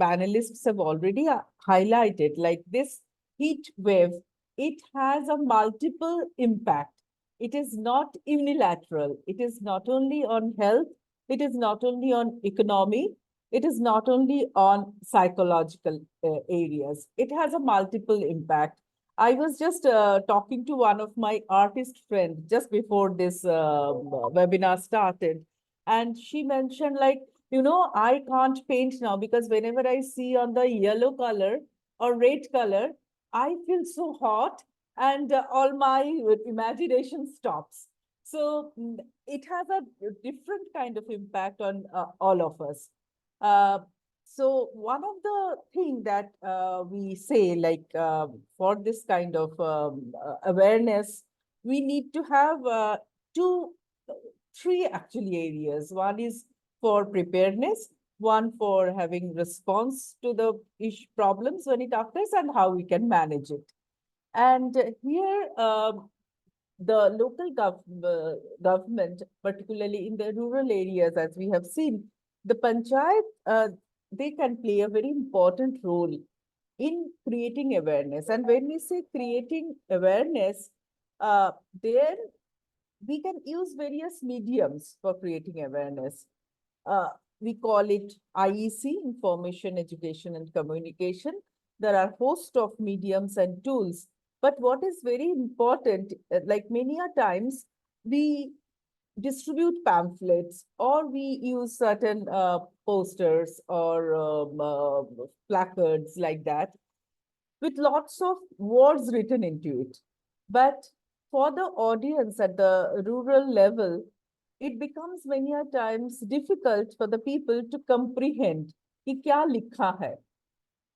panelists have already highlighted, like this heat wave, it has a multiple impact. It is not unilateral. It is not only on health, it is not only on economy, it is not only on psychological areas. It has a multiple impact. I was just talking to one of my artist friends just before this webinar started, and she mentioned like, I can't paint now because whenever I see on the yellow color or red color, I feel so hot and all my imagination stops. So it has a different kind of impact on all of us. So one of the thing that we say, like for this kind of awareness, we need to have three actually areas. One is for preparedness, one for having response to the problems when it occurs, and how we can manage it. And here, the local government, particularly in the rural areas, as we have seen, the panchayat, they can play a very important role in creating awareness. And when we say creating awareness, there we can use various mediums for creating awareness. We call it IEC, Information, Education, and Communication. There are a host of mediums and tools. But what is very important, like many a times, we distribute pamphlets or we use certain posters or placards like that with lots of words written into it. But for the audience at the rural level, it becomes many a times difficult for the people to comprehend कि क्या लिखा है.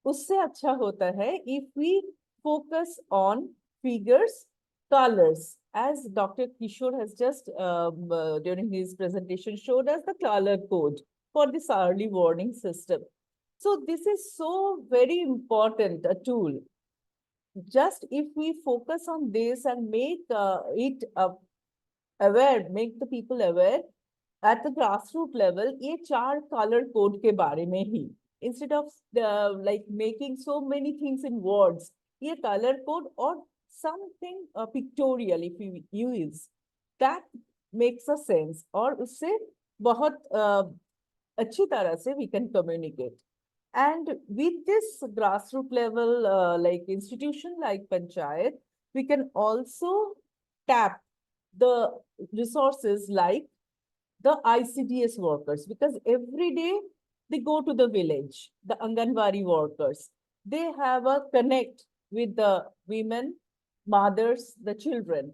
उससे अच्छा होता है if we focus on figures, colors, as Dr. Kishore has just during his presentation showed us the color code for this early warning system. So this is so very important a tool. Just if we focus on this and make it aware, make the people aware at the grassroots level, ये चार color code के बारे में ही, instead of like making so many things in words, ये color code or something pictorial if we use, that makes a sense और उससे बहुत अच्छी तरह से we can communicate. And with this grassroots level, like institution like Panchayat, we can also tap the resources like the ICDS workers, because every day they go to the village, the Anganwadi workers. They have a connect with the women, mothers, the children,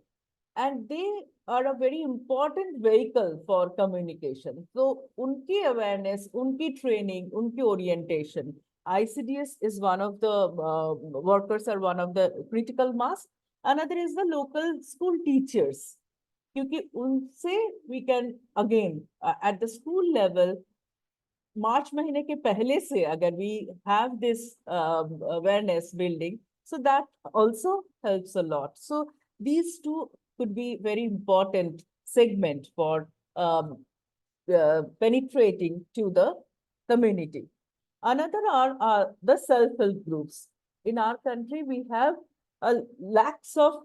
and they are a very important vehicle for communication. So, unki awareness, unki training, unki orientation. ICDS is one of the workers are one of the critical mass. Another is the local school teachers. क्योंकि उनसे we can again at the school level, March महीने के पहले से अगर we have this awareness building, so that also helps a lot. So these two could be very important segment for penetrating to the community. Another are the self-help groups. In our country, we have lakhs of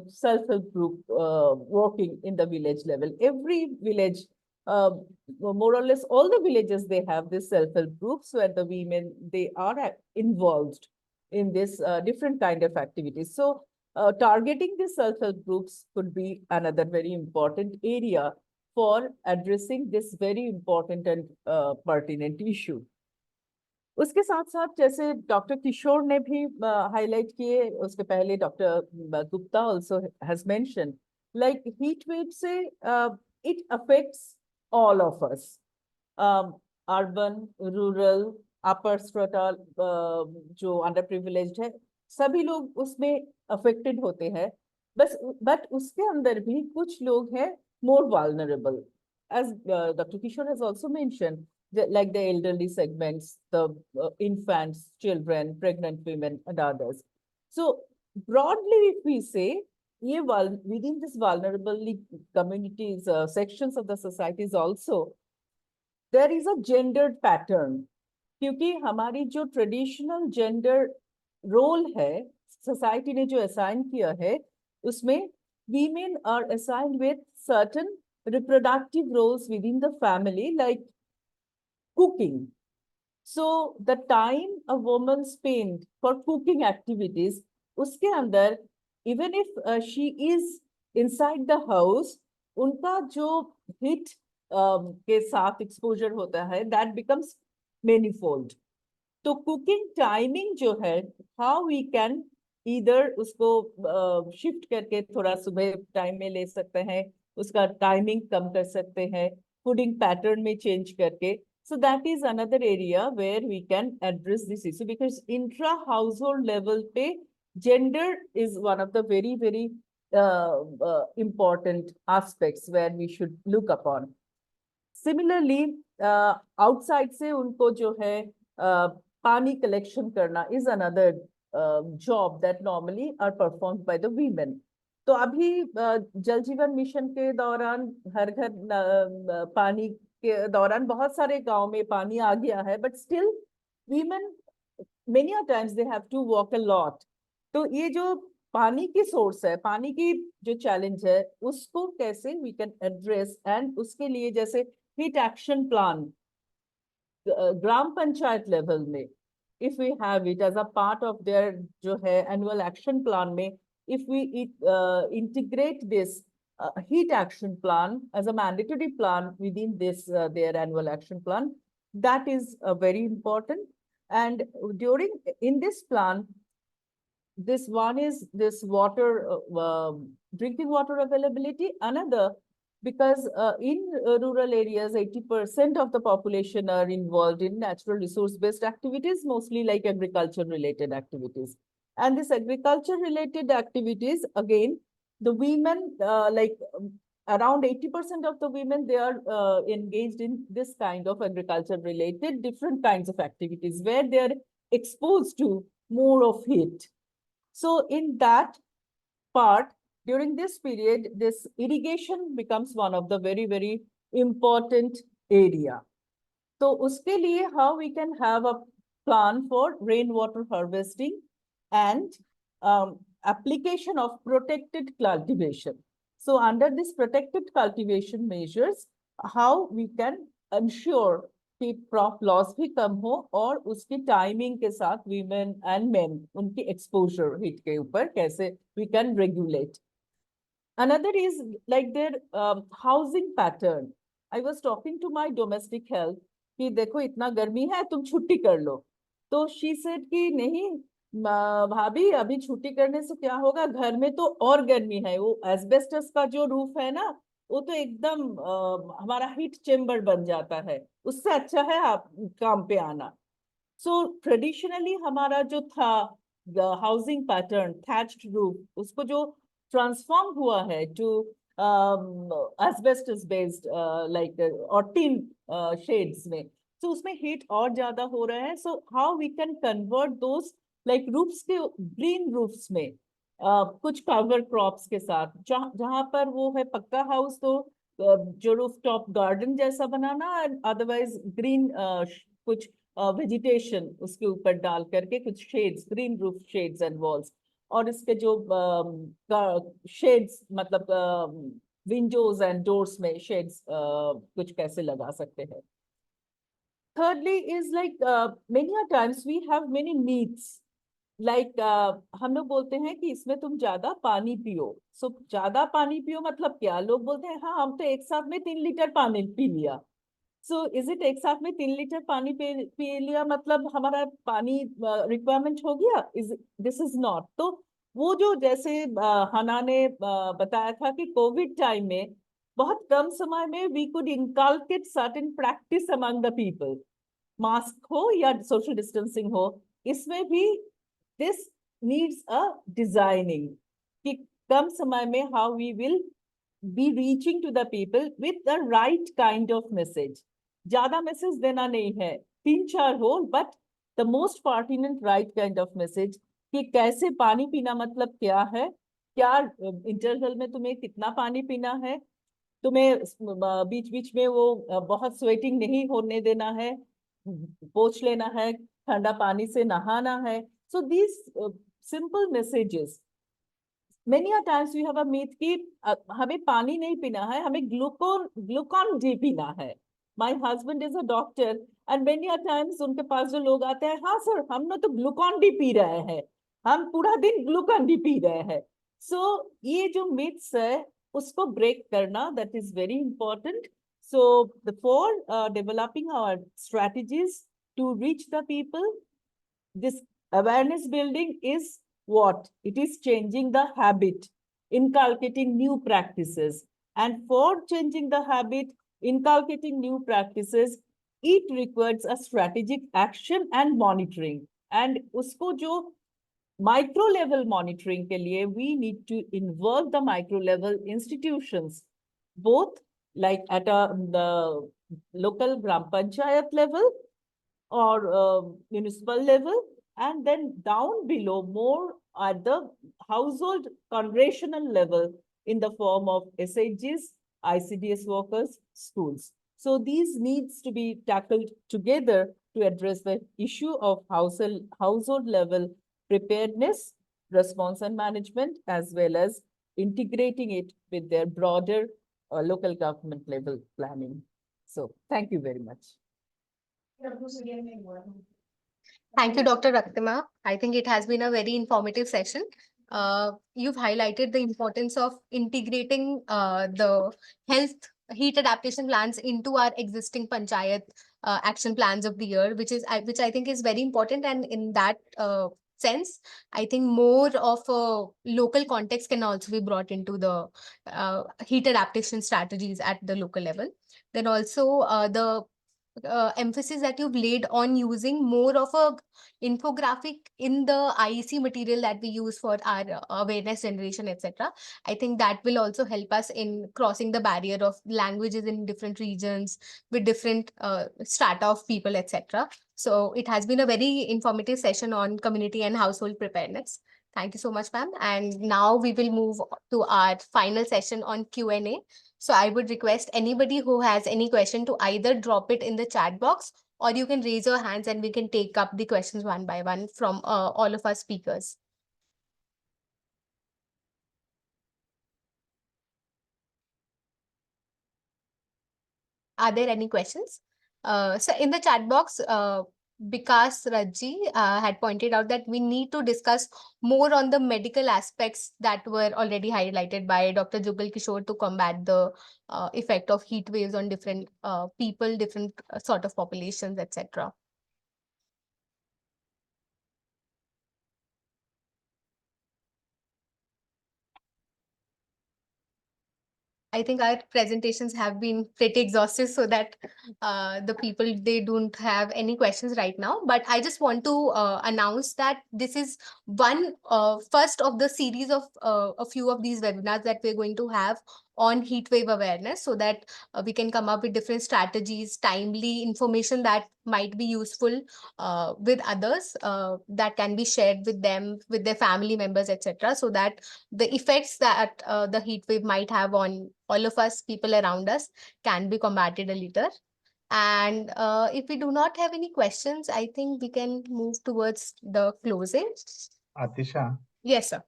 self-help group working in the village level. Every village, more or less all the villages, they have this self-help groups where the women, they are involved in this different kind of activities. So targeting the self-help groups could be another very important area for addressing this very important and pertinent issue. उसके साथ साथ जैसे doctor किशोर ने भी highlight किए, उसके पहले doctor Gupta also has mentioned, like heat wave से it affects all of us, urban, rural, upper strata, जो underprivileged है, सभी लोग उसमें affected होते हैं. but उसके अंदर भी कुछ लोग हैं more vulnerable, as Dr. Kishore has also mentioned, like the elderly segments, the infants, children, pregnant women, and others. So broadly, if we say, ये within this vulnerable communities, sections of the societies also, there is a gendered pattern. क्योंकि हमारी जो traditional gender role है society ने जो assign किया है उसमें women are assigned with certain reproductive roles within the family like cooking. So the time a woman spends for cooking activities, उसके अंदर even if she is inside the house, उनका जो heat के साथ exposure होता है, that becomes manifold. तो cooking timing जो है हाउ वी कैन इधर उसको शिफ्ट करके थोड़ा सुबह टाइम में ले सकते हैं, उसका टाइमिंग कम कर सकते हैं, फूडिंग पैटर्न में चेंज करके. So that is another area where we can address this issue because intra-household level पे gender is one of the very important aspects where we should look upon. Similarly, outside से उनको जो है पानी collection करना is another job that normally are performed by the women. तो अभी जल जीवन मिशन के दौरान हर घर पानी के दौरान बहुत सारे गांव में पानी आ गया है, but still women many a times they have to walk a lot. तो ये जो पानी की सोर्स है, पानी की जो चैलेंज है उसको कैसे we can address, and उसके लिए जैसे हीट एक्शन प्लान ग्राम पंचायत लेवल में if we have it as a part of their जो है annual action plan में, if we integrate this heat action plan as a mandatory plan within this their annual action plan, that is very important. And during in this plan, this one is this water drinking water availability. Another, because in rural areas 80% of the population are involved in natural resource based activities, mostly like agriculture related activities. And this agriculture related activities, again the women around 80% of the women, they are engaged in this kind of agriculture related different kinds of activities where they are exposed to more of heat. So in that part, during this period, this irrigation becomes one of the very important area. So uske liye how we can have a plan for rainwater harvesting and application of protected cultivation. So under this protected cultivation measures, how we can ensure कि crop loss भी कम हो और उसकी timing के साथ women and men उनकी exposure heat के ऊपर कैसे we can regulate. Another is like there housing pattern. I was talking to my domestic health कि देखो इतना गर्मी है तुम छुट्टी कर लो. तो शी सेड कि नहीं भाभी अभी छुट्टी करने से क्या होगा, घर में तो और गर्मी है, वो एस्बेस्टस का जो रूफ है ना वो तो एकदम हमारा हीट चेम्बर बन जाता है, उससे अच्छा है आप काम पे आना. सो ट्रेडिशनली हमारा जो था हाउसिंग पैटर्न थैच्ड रूफ, उसको जो ट्रांसफॉर्म हुआ है टू एस्बेस्टस बेस्ड लाइक और टिन शेड्स में, तो उसमें हीट और ज्यादा हो रहा है. So how we can convert those like roofs के ग्रीन रूफ्स में कुछ कवर क्रॉप्स के साथ, जहां पर वो है पक्का हाउस तो जो रूफ टॉप गार्डन जैसा बनाना, अदरवाइज ग्रीन कुछ वेजिटेशन उसके ऊपर डाल करके कुछ shades, green roof shades and walls, और इसके जो शेड्स मतलब विंडोज एंड डोर्स में शेड्स कुछ कैसे लगा सकते हैं. Thirdly is like many a times we have many needs. Like हम लोग बोलते हैं कि इसमें तुम ज्यादा पानी पियो. सो ज्यादा पानी पियो मतलब क्या, लोग बोलते हैं हाँ हम तो एक साथ में 3 लीटर पानी पी लिया. सो इज इट एक साथ में 3 लीटर पानी पी लिया मतलब हमारा पानी रिक्वायरमेंट हो गया? Is this is not. तो वो जो जैसे हना ने बताया था कि कोविड टाइम में बहुत कम समय में we could inculcate certain practice among the people, mask हो या सोशल डिस्टेंसिंग हो, इसमें भी this needs a designing कि कम समय में how we will be reaching to the people with the right kind of message. ज्यादा मैसेज देना नहीं है, 3-4 हो, but the most pertinent right kind of message कि कैसे पानी पीना मतलब क्या है, क्या इंटरवल में तुम्हें कितना पानी पीना है, तुम्हें बीच बीच में वो बहुत स्वेटिंग नहीं होने देना है, पोंछ लेना है, ठंडा पानी से नहाना है. So these simple messages. Many a times we have a myth कि हमें पानी नहीं पीना है, हमें ग्लूकॉन डी पीना है. My husband is a doctor and many a times उनके पास जो लोग आते हैं, हाँ सर हम ना तो ग्लूकॉन डी पी रहे हैं, हम पूरा दिन ग्लूकॉन डी पी रहे हैं. सो ये जो मिथ्स है उसको ब्रेक करना, that is very important. So for developing our strategies to reach the people, this awareness building is what? It is changing the habit, inculcating new practices. And for changing the habit, inculcating new practices, it requires a strategic action and monitoring. And usko jo micro level monitoring ke liye, we need to involve the micro level institutions, both like at the local Gram Panchayat level or municipal level, and then down below more at the household congregational level in the form of SHGs, ICDS workers, schools. So these needs to be tackled together to address the issue of household level preparedness, response and management, as well as integrating it with their broader local government level planning. So thank you very much. Thank you, Dr. Raktima. I think it has been a very informative session. You've highlighted the importance of integrating the health heat adaptation plans into our existing panchayat action plans of the year, which I think is very important. And in that sense, I think more of a local context can also be brought into the heat adaptation strategies at the local level. Then also the emphasis that you've laid on using more of a infographic in the IEC material that we use for our awareness generation, etc. I think that will also help us in crossing the barrier of languages in different regions with different strata of people, etc. So it has been a very informative session on community and household preparedness. Thank you so much, ma'am. And now we will move to our final session on Q&A. So I would request anybody who has any question to either drop it in the chat box, or you can raise your hands and we can take up the questions one by one from all of our speakers. Are there any questions? So in the chat box, Vikas Rajji had pointed out that we need to discuss more on the medical aspects that were already highlighted by Dr. Jugal Kishore to combat the effect of heat waves on different people, different sort of populations, etc. I think our presentations have been pretty exhaustive, so that the people, they don't have any questions right now. But I just want to announce that this is one first of the series of a few of these webinars that we're going to have on heat wave awareness, so that we can come up with different strategies, timely information that might be useful with others, that can be shared with them, with their family members, etc., so that the effects that the heat wave might have on all of us, people around us, can be combated a little. And if we do not have any questions, I think we can move towards the closing. Atisha, Yes, sir.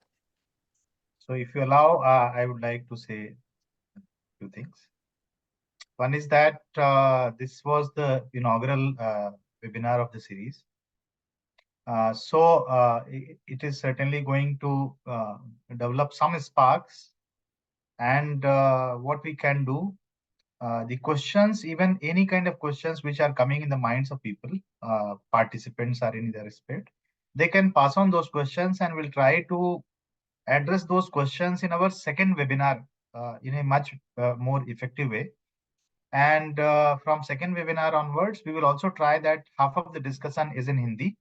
so if you allow, I would like to say a few things. One is that this was the inaugural webinar of the series. So it is certainly going to develop some sparks, and what we can do, the questions, even any kind of questions which are coming in the minds of people, participants are in their respect, they can pass on those questions, and we'll try to address those questions in our second webinar in a much more effective way. And from second webinar onwards, we will also try that half of the discussion is in Hindi.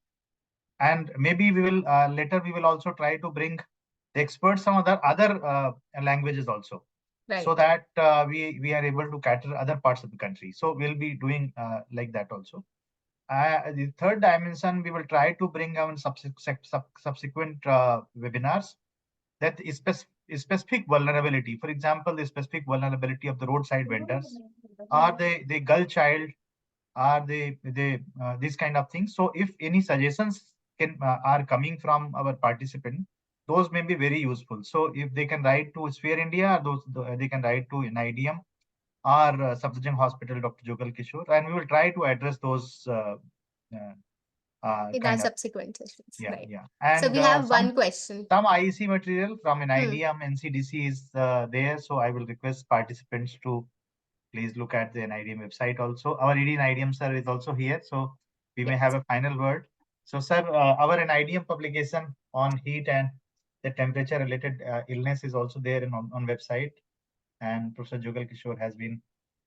And maybe we will later we will also try to bring the experts from other languages also, Right. so that we are able to cater other parts of the country. So we'll be doing like that also. The third dimension, we will try to bring on subsequent webinars that is specific vulnerability. For example, the specific vulnerability of the roadside vendors. Are they the girl child? Are they these kind of things? So if any suggestions are coming from our participant, those may be very useful. So if they can write to Sphere India, they can write to NIDM or Safdarjung Hospital, Dr. Jugal Kishore, and we will try to address those In our kind of subsequent sessions, yeah right? yeah. So And we have one question. some IEC material from NIDM, NCDC is there. So I will request participants to please look at the NIDM website also. Our ED NIDM sir is also here, so we may have a final word. So sir, our NIDM publication on heat and the temperature related illness is also there on website, and Professor Jugal Kishore has been.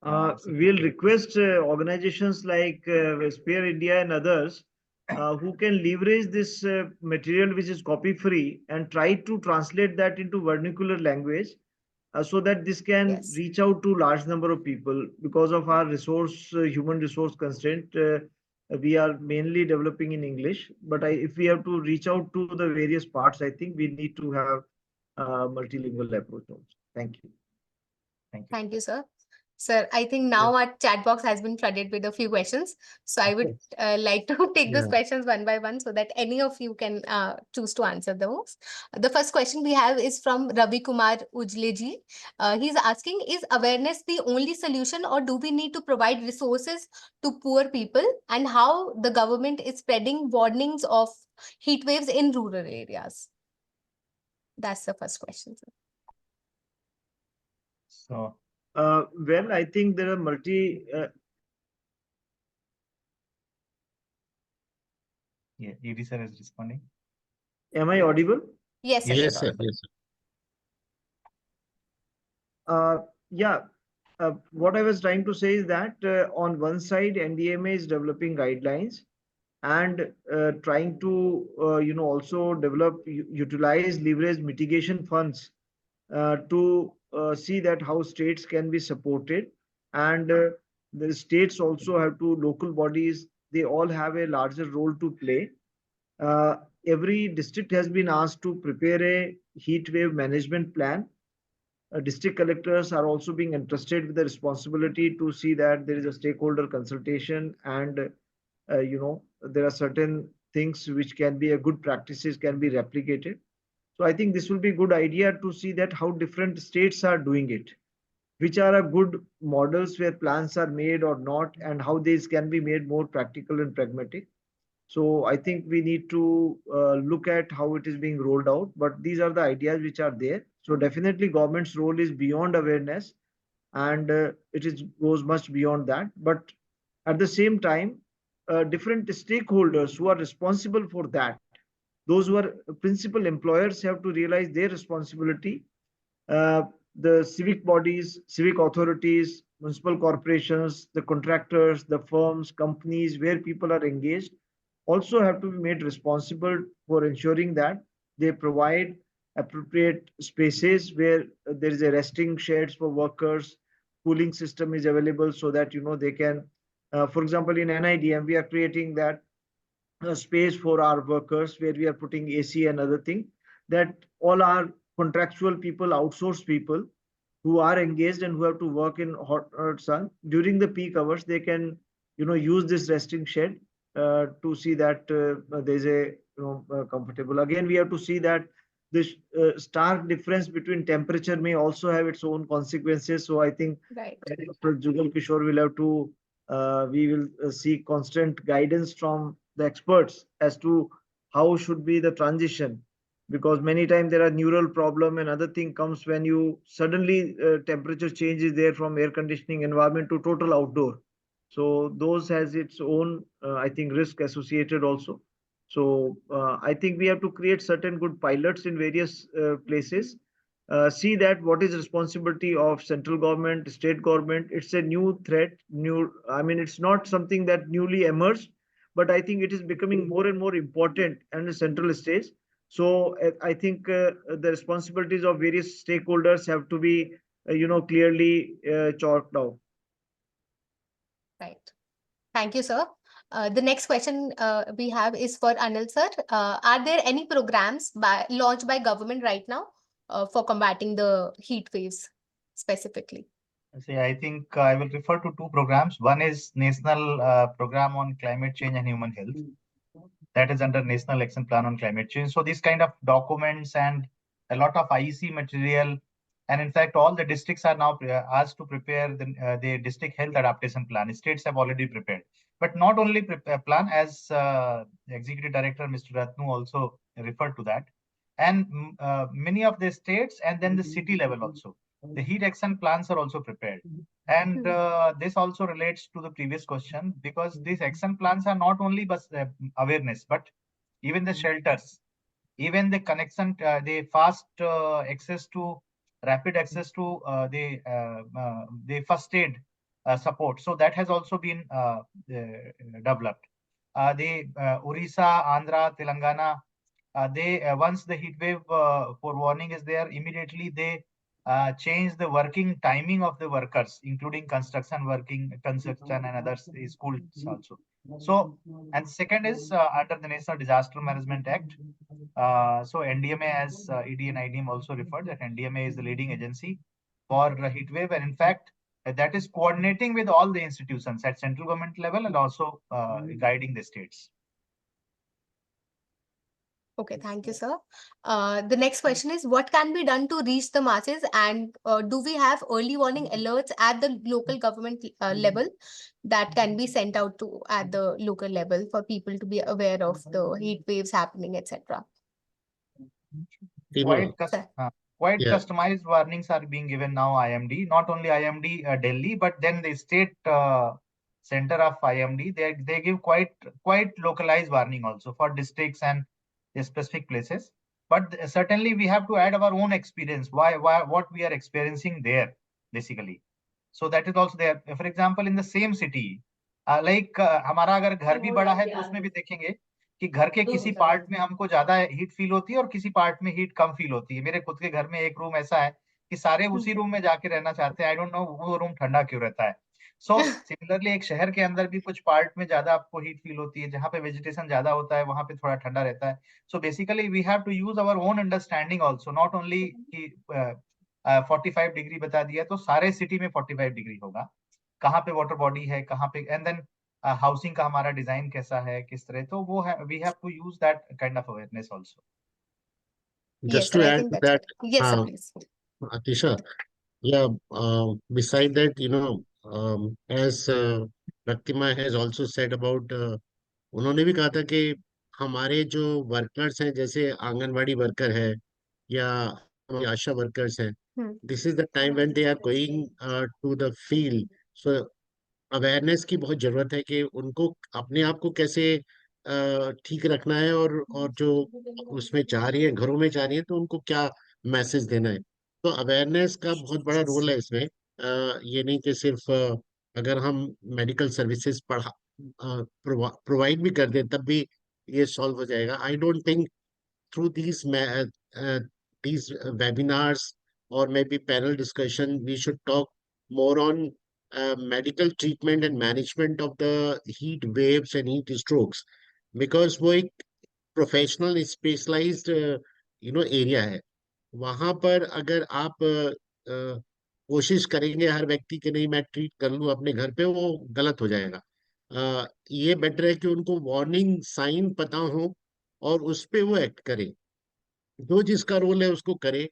We'll request organizations like Spare India and others who can leverage this material which is copy free and try to translate that into vernacular language so that this can Yes. reach out to large number of people. Because of our human resource constraint, we are mainly developing in English, but if we have to reach out to the various parts, I think we need to have a multilingual approach also. Thank you. Thank you. Thank you, sir. Sir, I think now our chat box has been flooded with a few questions. So I would like to take those Yeah. questions one by one so that any of you can choose to answer those. The first question we have is from Ravi Kumar Ujleji. He's asking, is awareness the only solution, or do we need to provide resources to poor people, and how the government is spreading warnings of heat waves in rural areas? That's the first question, sir. So Well, I think there are yeah, ED sir is responding. Am I audible? Yes, sir. Yes, you're sir. audible. Yes, sir. Yeah, what I was trying to say is that on one side, NDMA is developing guidelines and trying to, also develop, utilize, leverage mitigation funds to see that how states can be supported. And the states also have to, local bodies, they all have a larger role to play. Uh, every district has been asked to prepare a heat wave management plan. District collectors are also being entrusted with the responsibility to see that there is a stakeholder consultation, and there are certain things which can be a good practices can be replicated. So I think this will be a good idea to see that how different states are doing it, which are a good models where plans are made or not, and how these can be made more practical and pragmatic. So I think we need to look at how it is being rolled out, but these are the ideas which are there. So definitely government's role is beyond awareness, and it is goes much beyond that. But at the same time, different stakeholders who are responsible for that, those who are principal employers, have to realize their responsibility. uh, the civic bodies, civic authorities, municipal corporations, the contractors, the firms, companies where people are engaged also have to be made responsible for ensuring that they provide appropriate spaces where there is a resting sheds for workers, cooling system is available so that they can, for example, in NIDM we are creating that space for our workers where we are putting AC and other thing, that all our contractual people, outsourced people who are engaged and who have to work in hot sun during the peak hours, they can use this resting shed to see that there's a comfortable. Again, we have to see that this stark difference between temperature may also have its own consequences. So I think Right. Dr. Jugal Kishore will have to we will seek constant guidance from the experts as to how should be the transition, because many times there are neural problem and other thing comes when you suddenly temperature change is there from air conditioning environment to total outdoor. So those has its own I think risk associated also. So I think we have to create certain good pilots in various places, see that what is responsibility of central government, state government. It's a new threat, I mean, it's not something that newly emerged, but I think it is becoming more and more important and the central stage. So I think the responsibilities of various stakeholders have to be, clearly chalked out. Right. Thank you, sir. The next question we have is for Anil sir. Are there any programs launched by government right now for combating the heat waves specifically? See, I think I will refer to two programs. One is National Program on Climate Change and Human Health. That is under National Action Plan on Climate Change. So these kind of documents and a lot of IEC material, and in fact, all the districts are now asked to prepare the district health adaptation plan. States have already prepared, but not only prepare plan, as the Executive Director Mr. Ratnu also referred to that, and many of the states and then the city level also. The heat action plans are also prepared. And this also relates to the previous question, because these action plans are not only awareness, but even the shelters, even the connection, the fast access to, rapid access to the first aid support. So that has also been developed. The Orissa, Andhra, Telangana, they once the heat wave forewarning is there, immediately they change the working timing of the workers, including construction and other schools also. So, and second is under the National Disaster Management Act. So NDMA, as ED and IDM also referred, that NDMA is the leading agency for heat wave, and in fact, that is coordinating with all the institutions at central government level and also guiding the states. Okay, thank you, sir. The next question is, what can be done to reach the masses, and do we have early warning alerts at the local government level that can be sent out to at the local level for people to be aware of the heat waves happening, etc.? Quite, Sir. quite Yeah. customized warnings are being given now, IMD, not only IMD Delhi, but then the state center of IMD, they give quite localized warning also for districts and the specific places. But certainly we have to add our own experience, what we are experiencing there, basically. So that is also there. For example, in the same city, like हमारा अगर घर भी बड़ा है तो उसमें भी देखेंगे कि घर के किसी पार्ट में हमको ज्यादा हीट फील होती है और किसी पार्ट में हीट कम फील होती है। मेरे खुद के घर में एक रूम ऐसा है कि सारे उसी रूम में जाके रहना चाहते हैं। आई डोंट नो वो रूम ठंडा क्यों रहता है। सो सिमिलरली एक शहर के अंदर भी कुछ पार्ट में ज्यादा आपको हीट फील होती है, जहाँ पे वेजिटेशन ज्यादा होता है वहां पे थोड़ा ठंडा रहता है। So basically we have to use our own understanding also, not only कि 45 डिग्री बता दिया तो सारे सिटी में 45 डिग्री होगा, कहाँ पे वाटर बॉडी है, कहाँ पे, एंड देन हाउसिंग का हमारा डिजाइन कैसा है, किस तरह, तो वो है, we have to use that kind of awareness also. Yes, Just sir, to I add think to that's that, right. Yes, sir, please. Atisha, yeah, beside that, as Raktima has also said about, उन्होंने भी कहा था कि हमारे जो workers हैं, जैसे anganwadi worker है या आशा वर्कर्स हैं, Hmm. this is the time when they are going to the field. So awareness की बहुत जरूरत है कि उनको अपने आप को कैसे ठीक रखना है, और जो उसमें जा रही है, घरों में जा रही है, तो उनको क्या मैसेज देना है। तो अवेयरनेस का बहुत बड़ा रोल है इसमें। ये नहीं कि सिर्फ अगर हम मेडिकल सर्विसेज प्रोवाइड भी कर दें तब भी ये सॉल्व हो जाएगा। I don't think through these webinars or maybe panel discussion, we should talk more on medical treatment and management of the heat waves and heat strokes, because वो एक प्रोफेशनल स्पेशलाइज्ड एरिया है। वहां पर अगर आप कोशिश करेंगे हर व्यक्ति के नहीं मैं ट्रीट कर लूं अपने घर पे, वो गलत हो जाएगा। ये बेटर है कि उनको वार्निंग साइन पता हो और उस पे वो एक्ट करे, जो जिसका रोल है उसको करे।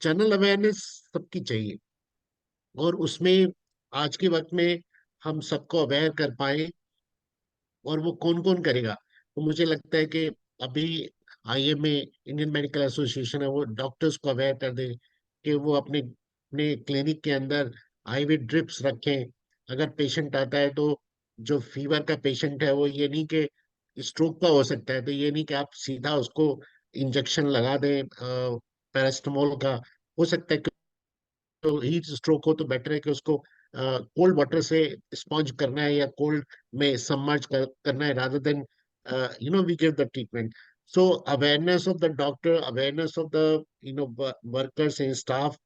जनरल अवेयरनेस सबकी चाहिए, और उसमें आज के वक्त में हम सबको अवेयर कर पाए, और वो कौन कौन करेगा। तो मुझे लगता है कि अभी आईएमए, इंडियन मेडिकल एसोसिएशन है, वो डॉक्टर्स को अवेयर कर दे कि वो अपने अपने क्लिनिक के अंदर आईवी ड्रिप्स रखें। अगर पेशेंट आता है तो जो फीवर का पेशेंट है, वो ये नहीं कि स्ट्रोक का हो सकता है, तो ये नहीं कि आप सीधा उसको इंजेक्शन लगा दें पैरास्टामोल का। हो सकता है कि तो हीट स्ट्रोक हो तो बेटर है कि उसको कोल्ड वाटर से स्पॉन्ज करना है या कोल्ड में सबमर्ज करना है, rather than we give the treatment. So awareness of the doctor, awareness of the workers and staff,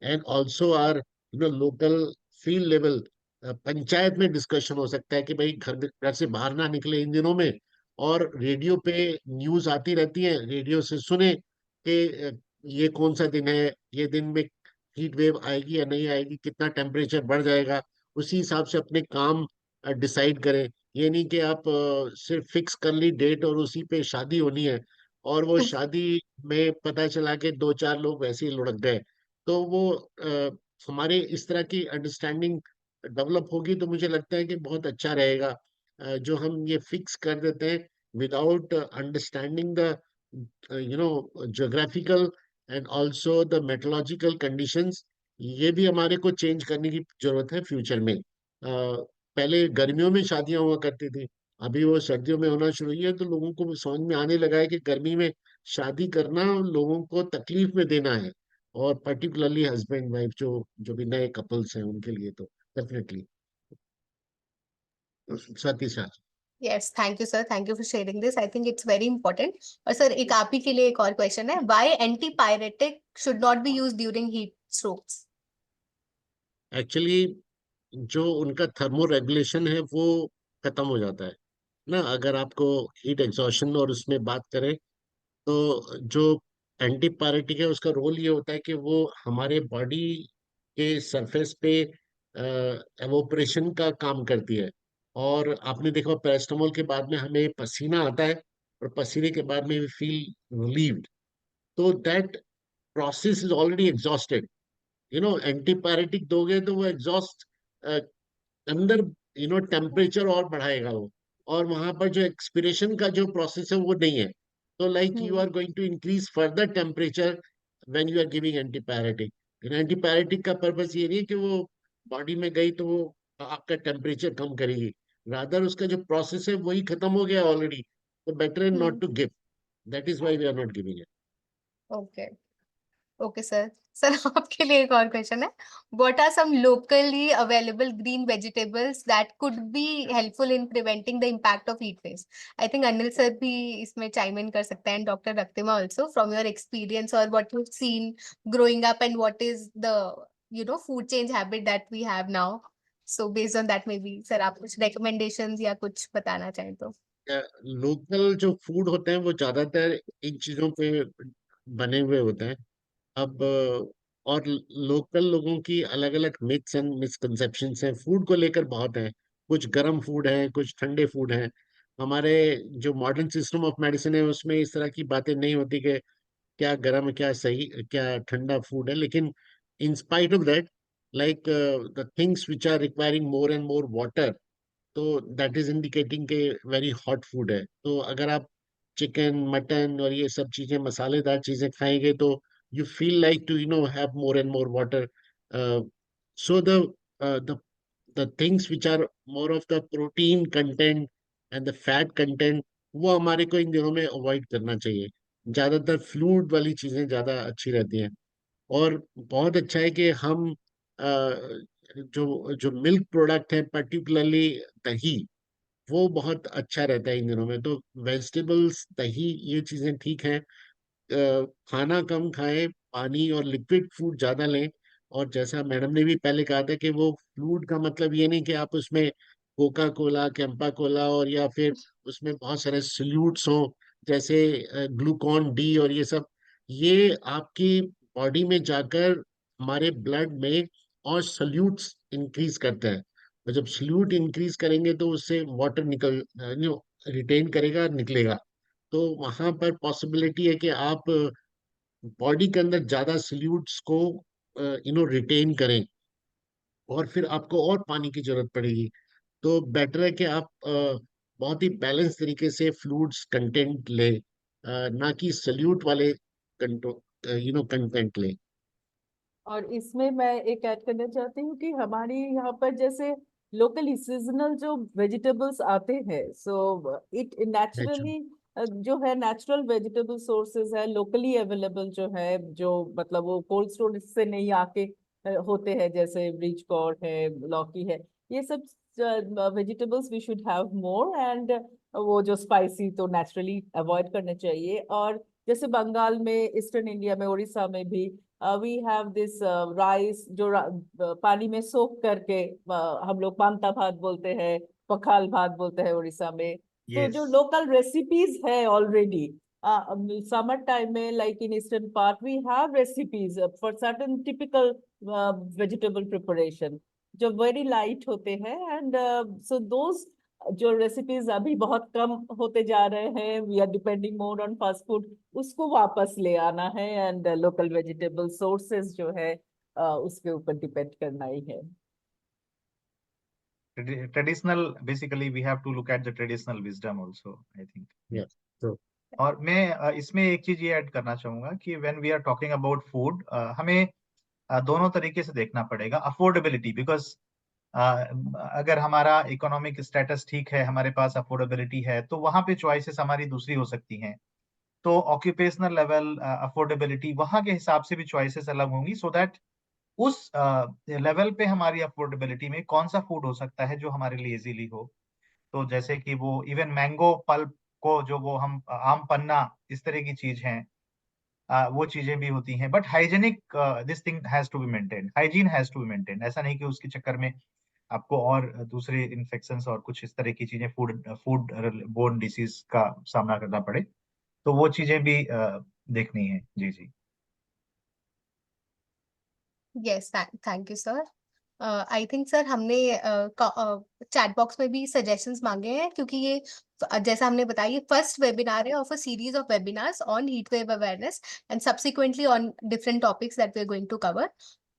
and also or local field level, panchayat में डिस्कशन हो सकता है कि भाई घर से बाहर ना निकले इन दिनों में, और रेडियो पे न्यूज आती रहती है, रेडियो से सुने कि ये कौन सा दिन है, ये दिन में हीट वेव आएगी या नहीं आएगी, कितना टेम्परेचर बढ़ जाएगा, उसी हिसाब से अपने काम डिसाइड करें। ये नहीं कि आप सिर्फ फिक्स कर ली डेट और उसी पे शादी होनी है, और वो शादी में पता चला कि दो चार लोग वैसे ही लुढ़क गए। तो वो हमारे इस तरह की अंडरस्टैंडिंग डेवलप होगी तो मुझे लगता है कि बहुत अच्छा रहेगा। जो हम ये फिक्स कर देते हैं without understanding the geographical and also the meteorological conditions, ये भी हमारे को चेंज करने की जरूरत है फ्यूचर में। पहले गर्मियों में शादियां हुआ करती थी, अभी वो सर्दियों में होना शुरू हुई है, तो लोगों को समझ में आने लगा है कि गर्मी में शादी करना लोगों को तकलीफ में देना है, और पर्टिकुलरली हस्बैंड वाइफ जो जो भी नए कपल्स हैं उनके लिए तो definitely. Satish. Yes, thank you, sir. Thank you for sharing this. I think it's very important. और सर एक आप ही के लिए एक और क्वेश्चन है, why antipyretic should not be used during heat strokes? Actually जो उनका थर्मो रेगुलेशन है वो खत्म हो जाता है ना, अगर आपको हीट एग्जॉशन और उसमें बात करें तो जो एंटीपायरेटिक है उसका रोल ये होता है कि वो हमारे बॉडी के सरफेस पे एवोपरेशन का काम करती है। और आपने देखा पैरास्टामोल के बाद में हमें पसीना आता है, और पसीने के बाद में वी फील रिलीव्ड, तो that process is already exhausted. Antipyretic दोगे तो वो एग्जॉस्ट अंदर टेम्परेचर और बढ़ाएगा वो, और वहां पर जो एक्सपिरेशन का जो प्रोसेस है वो नहीं है। तो like you are going to increase further temperature when you are giving antipyretic. Antipyretic का पर्पस ये नहीं है कि वो बॉडी में गई तो वो आपका टेम्परेचर कम करेगी, रादर उसका जो प्रोसेस है वही खत्म हो गया ऑलरेडी, तो better not to give. That is why we are not giving it. Okay, okay sir. Sir आपके लिए एक और क्वेश्चन है, what are some locally available green vegetables that could be helpful in preventing the impact of heat waves? I think Anil sir भी इसमें chime in कर सकते हैं, doctor रक्तिमा also, from your experience or what you've seen growing up and what is the food change habit that we have now. So based on that maybe sir आप कुछ recommendations या कुछ बताना चाहें तो। लोकल जो फूड होते हैं वो ज्यादातर इन चीजों पे बने हुए होते हैं। अब और लोकल लोगों की अलग अलग मिथ्स एंड मिसकंसेप्शंस हैं फूड को लेकर, बहुत हैं। कुछ गर्म फूड है, कुछ ठंडे फूड हैं। हमारे जो मॉडर्न सिस्टम ऑफ मेडिसिन है उसमें इस तरह की बातें नहीं होती कि क्या गर्म है, क्या सही, क्या ठंडा फूड है। लेकिन in spite of that, like the things which are requiring more and more water, तो दैट इज इंडिकेटिंग के वेरी हॉट फूड है। तो अगर आप चिकन मटन और ये सब चीजें मसालेदार चीजें खाएंगे तो you feel like to have more and more water. So the things which are more of the protein content and the fat content, वो हमारे को इन दिनों में अवॉइड करना चाहिए। ज्यादातर फ्लूइड वाली चीजें ज्यादा अच्छी रहती हैं। और बहुत अच्छा है कि हम जो जो मिल्क प्रोडक्ट है, पर्टिकुलरली दही, वो बहुत अच्छा रहता है इन दिनों में। तो वेजिटेबल्स, दही, ये चीजें ठीक हैं। खाना कम खाएं, पानी और लिक्विड फूड ज्यादा लें। और जैसा मैडम ने भी पहले कहा था कि वो फ्लूइड का मतलब ये नहीं कि आप उसमें कोका कोला, कैंपा कोला और या फिर उसमें बहुत सारे सल्यूट्स हों, जैसे ग्लूकॉन डी और ये सब। ये आपकी बॉडी में जाकर हमारे ब्लड में और सल्यूट्स इंक्रीज करता है, और जब सल्यूट इंक्रीज करेंगे तो उससे वाटर निकल रिटेन करेगा, निकलेगा। तो वहां पर पॉसिबिलिटी है कि आप बॉडी के अंदर ज्यादा सल्यूट्स को रिटेन करें, और फिर आपको और पानी की जरूरत पड़ेगी। तो बेटर है कि आप बहुत ही बैलेंस तरीके से फ्लूइड्स कंटेंट लें, ना कि सल्यूट वाले कंटेंट लें। और इसमें मैं एक ऐड करना चाहती हूँ कि हमारी यहाँ पर जैसे लोकली सीजनल जो वेजिटेबल्स आते हैं, सो इट अच्छा। नेचुरली जो है नेचुरल वेजिटेबल सोर्सेज है, लोकली अवेलेबल जो है, जो मतलब वो कोल्ड स्टोरेज से नहीं आके होते हैं, जैसे ब्रीच कॉर्ड है, लौकी है, ये सब vegetables we should have more. And वो जो स्पाइसी तो नेचुरली अवॉइड करने चाहिए। और जैसे बंगाल में, ईस्टर्न इंडिया में, उड़ीसा में भी वी हैव दिस राइस जो पानी में सोख करके हम लोग पांता भात बोलते हैं, पखाल भात बोलते हैं उड़ीसा में। तो जो Yes. लोकल रेसिपीज है ऑलरेडी, summer time में, like in eastern part, we have recipes for certain typical vegetable preparation जो very light होते हैं, and so those जो रेसिपीज अभी बहुत कम होते जा रहे हैं, we are depending more on fast food, उसको वापस ले आना है, एंड लोकल वेजिटेबल सोर्सेज जो है उसके ऊपर डिपेंड करना ही है. Traditional, basically we have to look at the traditional wisdom also, I think. Yeah, true. और मैं इसमें एक चीज ये ऐड करना चाहूंगा कि when we are talking about food, हमें दोनों तरीके से देखना पड़ेगा. अफोर्डेबिलिटी, बिकॉज अगर हमारा इकोनॉमिक स्टेटस ठीक है, हमारे पास अफोर्डेबिलिटी है, तो वहां पे चॉइसेस हमारी दूसरी हो सकती हैं. तो ऑक्यूपेशनल लेवल अफोर्डेबिलिटी, वहां के हिसाब से भी चॉइसेस अलग होंगी, सो दैट उस लेवल पे हमारी अफोर्डेबिलिटी में कौन सा फूड हो सकता है जो हमारे लिए इजीली हो. तो जैसे कि वो इवन मैंगो पल्प को जो वो हम आम पन्ना इस तरह की चीज हैं, वो चीजें भी होती हैं. But hygienic, this thing has to be maintain, hygiene has to be maintain. ऐसा नहीं कि उसके चक्कर में आपको और दूसरे इन्फेक्शंस और कुछ इस तरह की चीजें, फूड फूड बोर्न डिसीज का सामना करना पड़े. तो वो चीजें भी देखनी है. जी जी. Yes, thank you sir. I think sir हमने चैट बॉक्स में भी सजेशंस मांगे हैं, क्योंकि ये जैसा हमने बताया, ये फर्स्ट वेबिनार है of a series of webinars on heat wave awareness and subsequently on different topics that we are going to cover.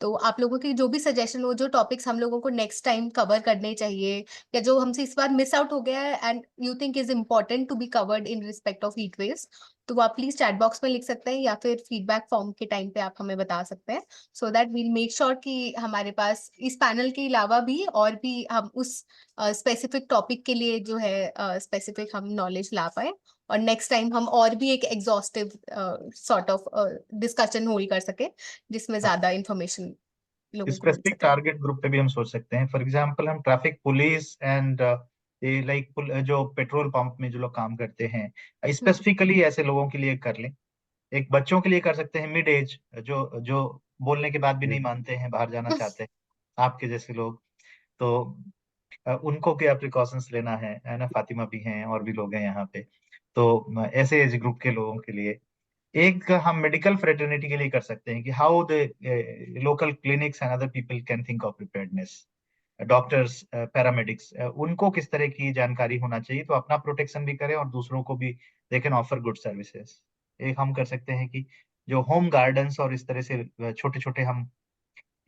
तो आप लोगों की जो भी सजेशन हो, जो टॉपिक्स हम लोगों को नेक्स्ट टाइम कवर करने चाहिए, या जो हमसे इस बार मिस आउट हो गया है and you think is important to be covered in respect of heat waves, तो वो आप प्लीज चैट बॉक्स में लिख सकते हैं, या फिर फीडबैक फॉर्म के टाइम पे आप हमें बता सकते हैं, so that will make sure कि हमारे पास इस पैनल के अलावा भी और भी हम उस स्पेसिफिक टॉपिक के लिए जो है स्पेसिफिक हम नॉलेज ला पाए, और नेक्स्ट टाइम हम और भी एक exhaustive sort of discussion hold कर सके, जिसमें ज्यादा इंफॉर्मेशन लोगों को मिल स्पेसिफिक सके. टारगेट ग्रुप पे भी हम सोच सकते हैं. फॉर एग्जांपल, हम ट्रैफिक पुलिस एंड लाइक जो पेट्रोल पंप में जो लोग काम करते हैं, स्पेसिफिकली ऐसे लोगों के लिए कर लें. एक बच्चों के लिए कर सकते हैं, मिड एज, जो जो बोलने के बाद भी नहीं मानते हैं, बाहर जाना चाहते हैं, आपके जैसे लोग. तो उनको क्या प्रिकॉशंस लेना है ना. फातिमा भी हैं और भी लोग हैं यहाँ पे. तो ऐसे एज ग्रुप के लोगों के लिए एक हम मेडिकल फ्रेटर्निटी के लिए कर सकते हैं कि how the local clinics and other people can think of preparedness. Doctors, paramedics, उनको किस तरह की जानकारी होना चाहिए, तो अपना प्रोटेक्शन भी करें और दूसरों को भी they can offer good services. एक हम कर सकते हैं कि जो होम गार्डन्स और इस तरह से छोटे छोटे हम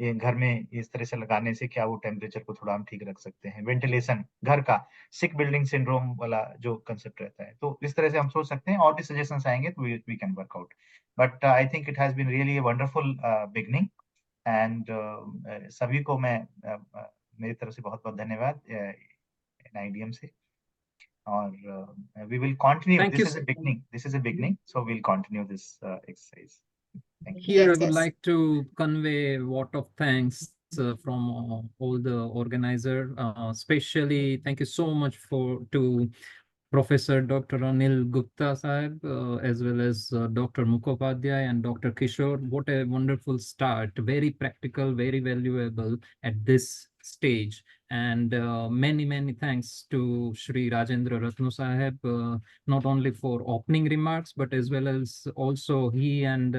ये घर में इस तरह से लगाने से क्या वो टेम्परेचर को थोड़ा हम ठीक रख सकते हैं. वेंटिलेशन घर का, सिक बिल्डिंग सिंड्रोम वाला जो कंसेप्ट रहता है, तो इस तरह से हम सोच सकते हैं. और भी सजेशंस आएंगे तो we can work out. But I think it has been really wonderful beginning. And सभी को मैं मेरी तरफ से बहुत बहुत धन्यवाद एनआईडीएम से. और we will continue. Thank you. This is a beginning, so we'll continue this exercise. Thank you. Here, I Yes, would yes. like to convey a vote of thanks from all the organizer. Especially, thank you so much to Professor Dr. Anil Gupta Sahib, as well as Dr. Mukhopadhyay and Dr. Kishore. What a wonderful start. Very practical, very valuable at this stage. And many thanks to Shri Rajendra Ratnu Sahib, not only for opening remarks, but as well as also he and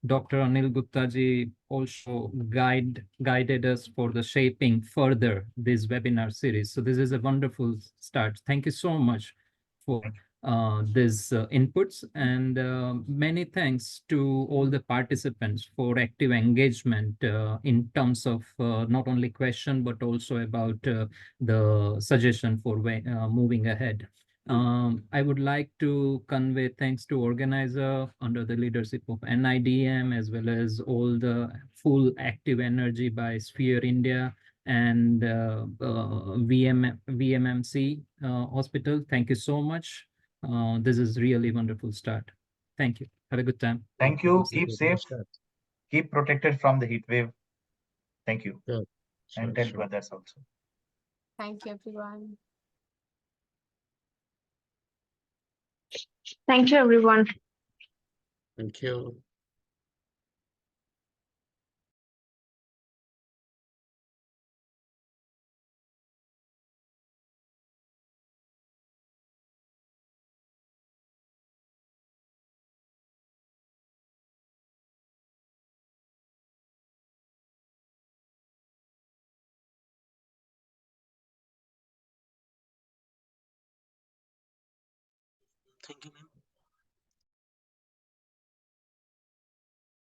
Dr. Anil Gupta ji also guided us for the shaping further this webinar series. So this is a wonderful start. Thank you so much for these inputs, and many thanks to all the participants for active engagement in terms of not only question but also about the suggestion for moving ahead. I would like to convey thanks to organizer under the leadership of NIDM, as well as all the full active energy by Sphere India and VMMC hospital. Thank you so much. This is really wonderful start. Thank you. Have a good time. Thank you. This is Keep a safe. good start. Keep protected from the heat wave. Thank you. Sure, And sure, tell to sure. others also. Thank you, everyone. Thank you, everyone. Thank you. Thank you, ma'am.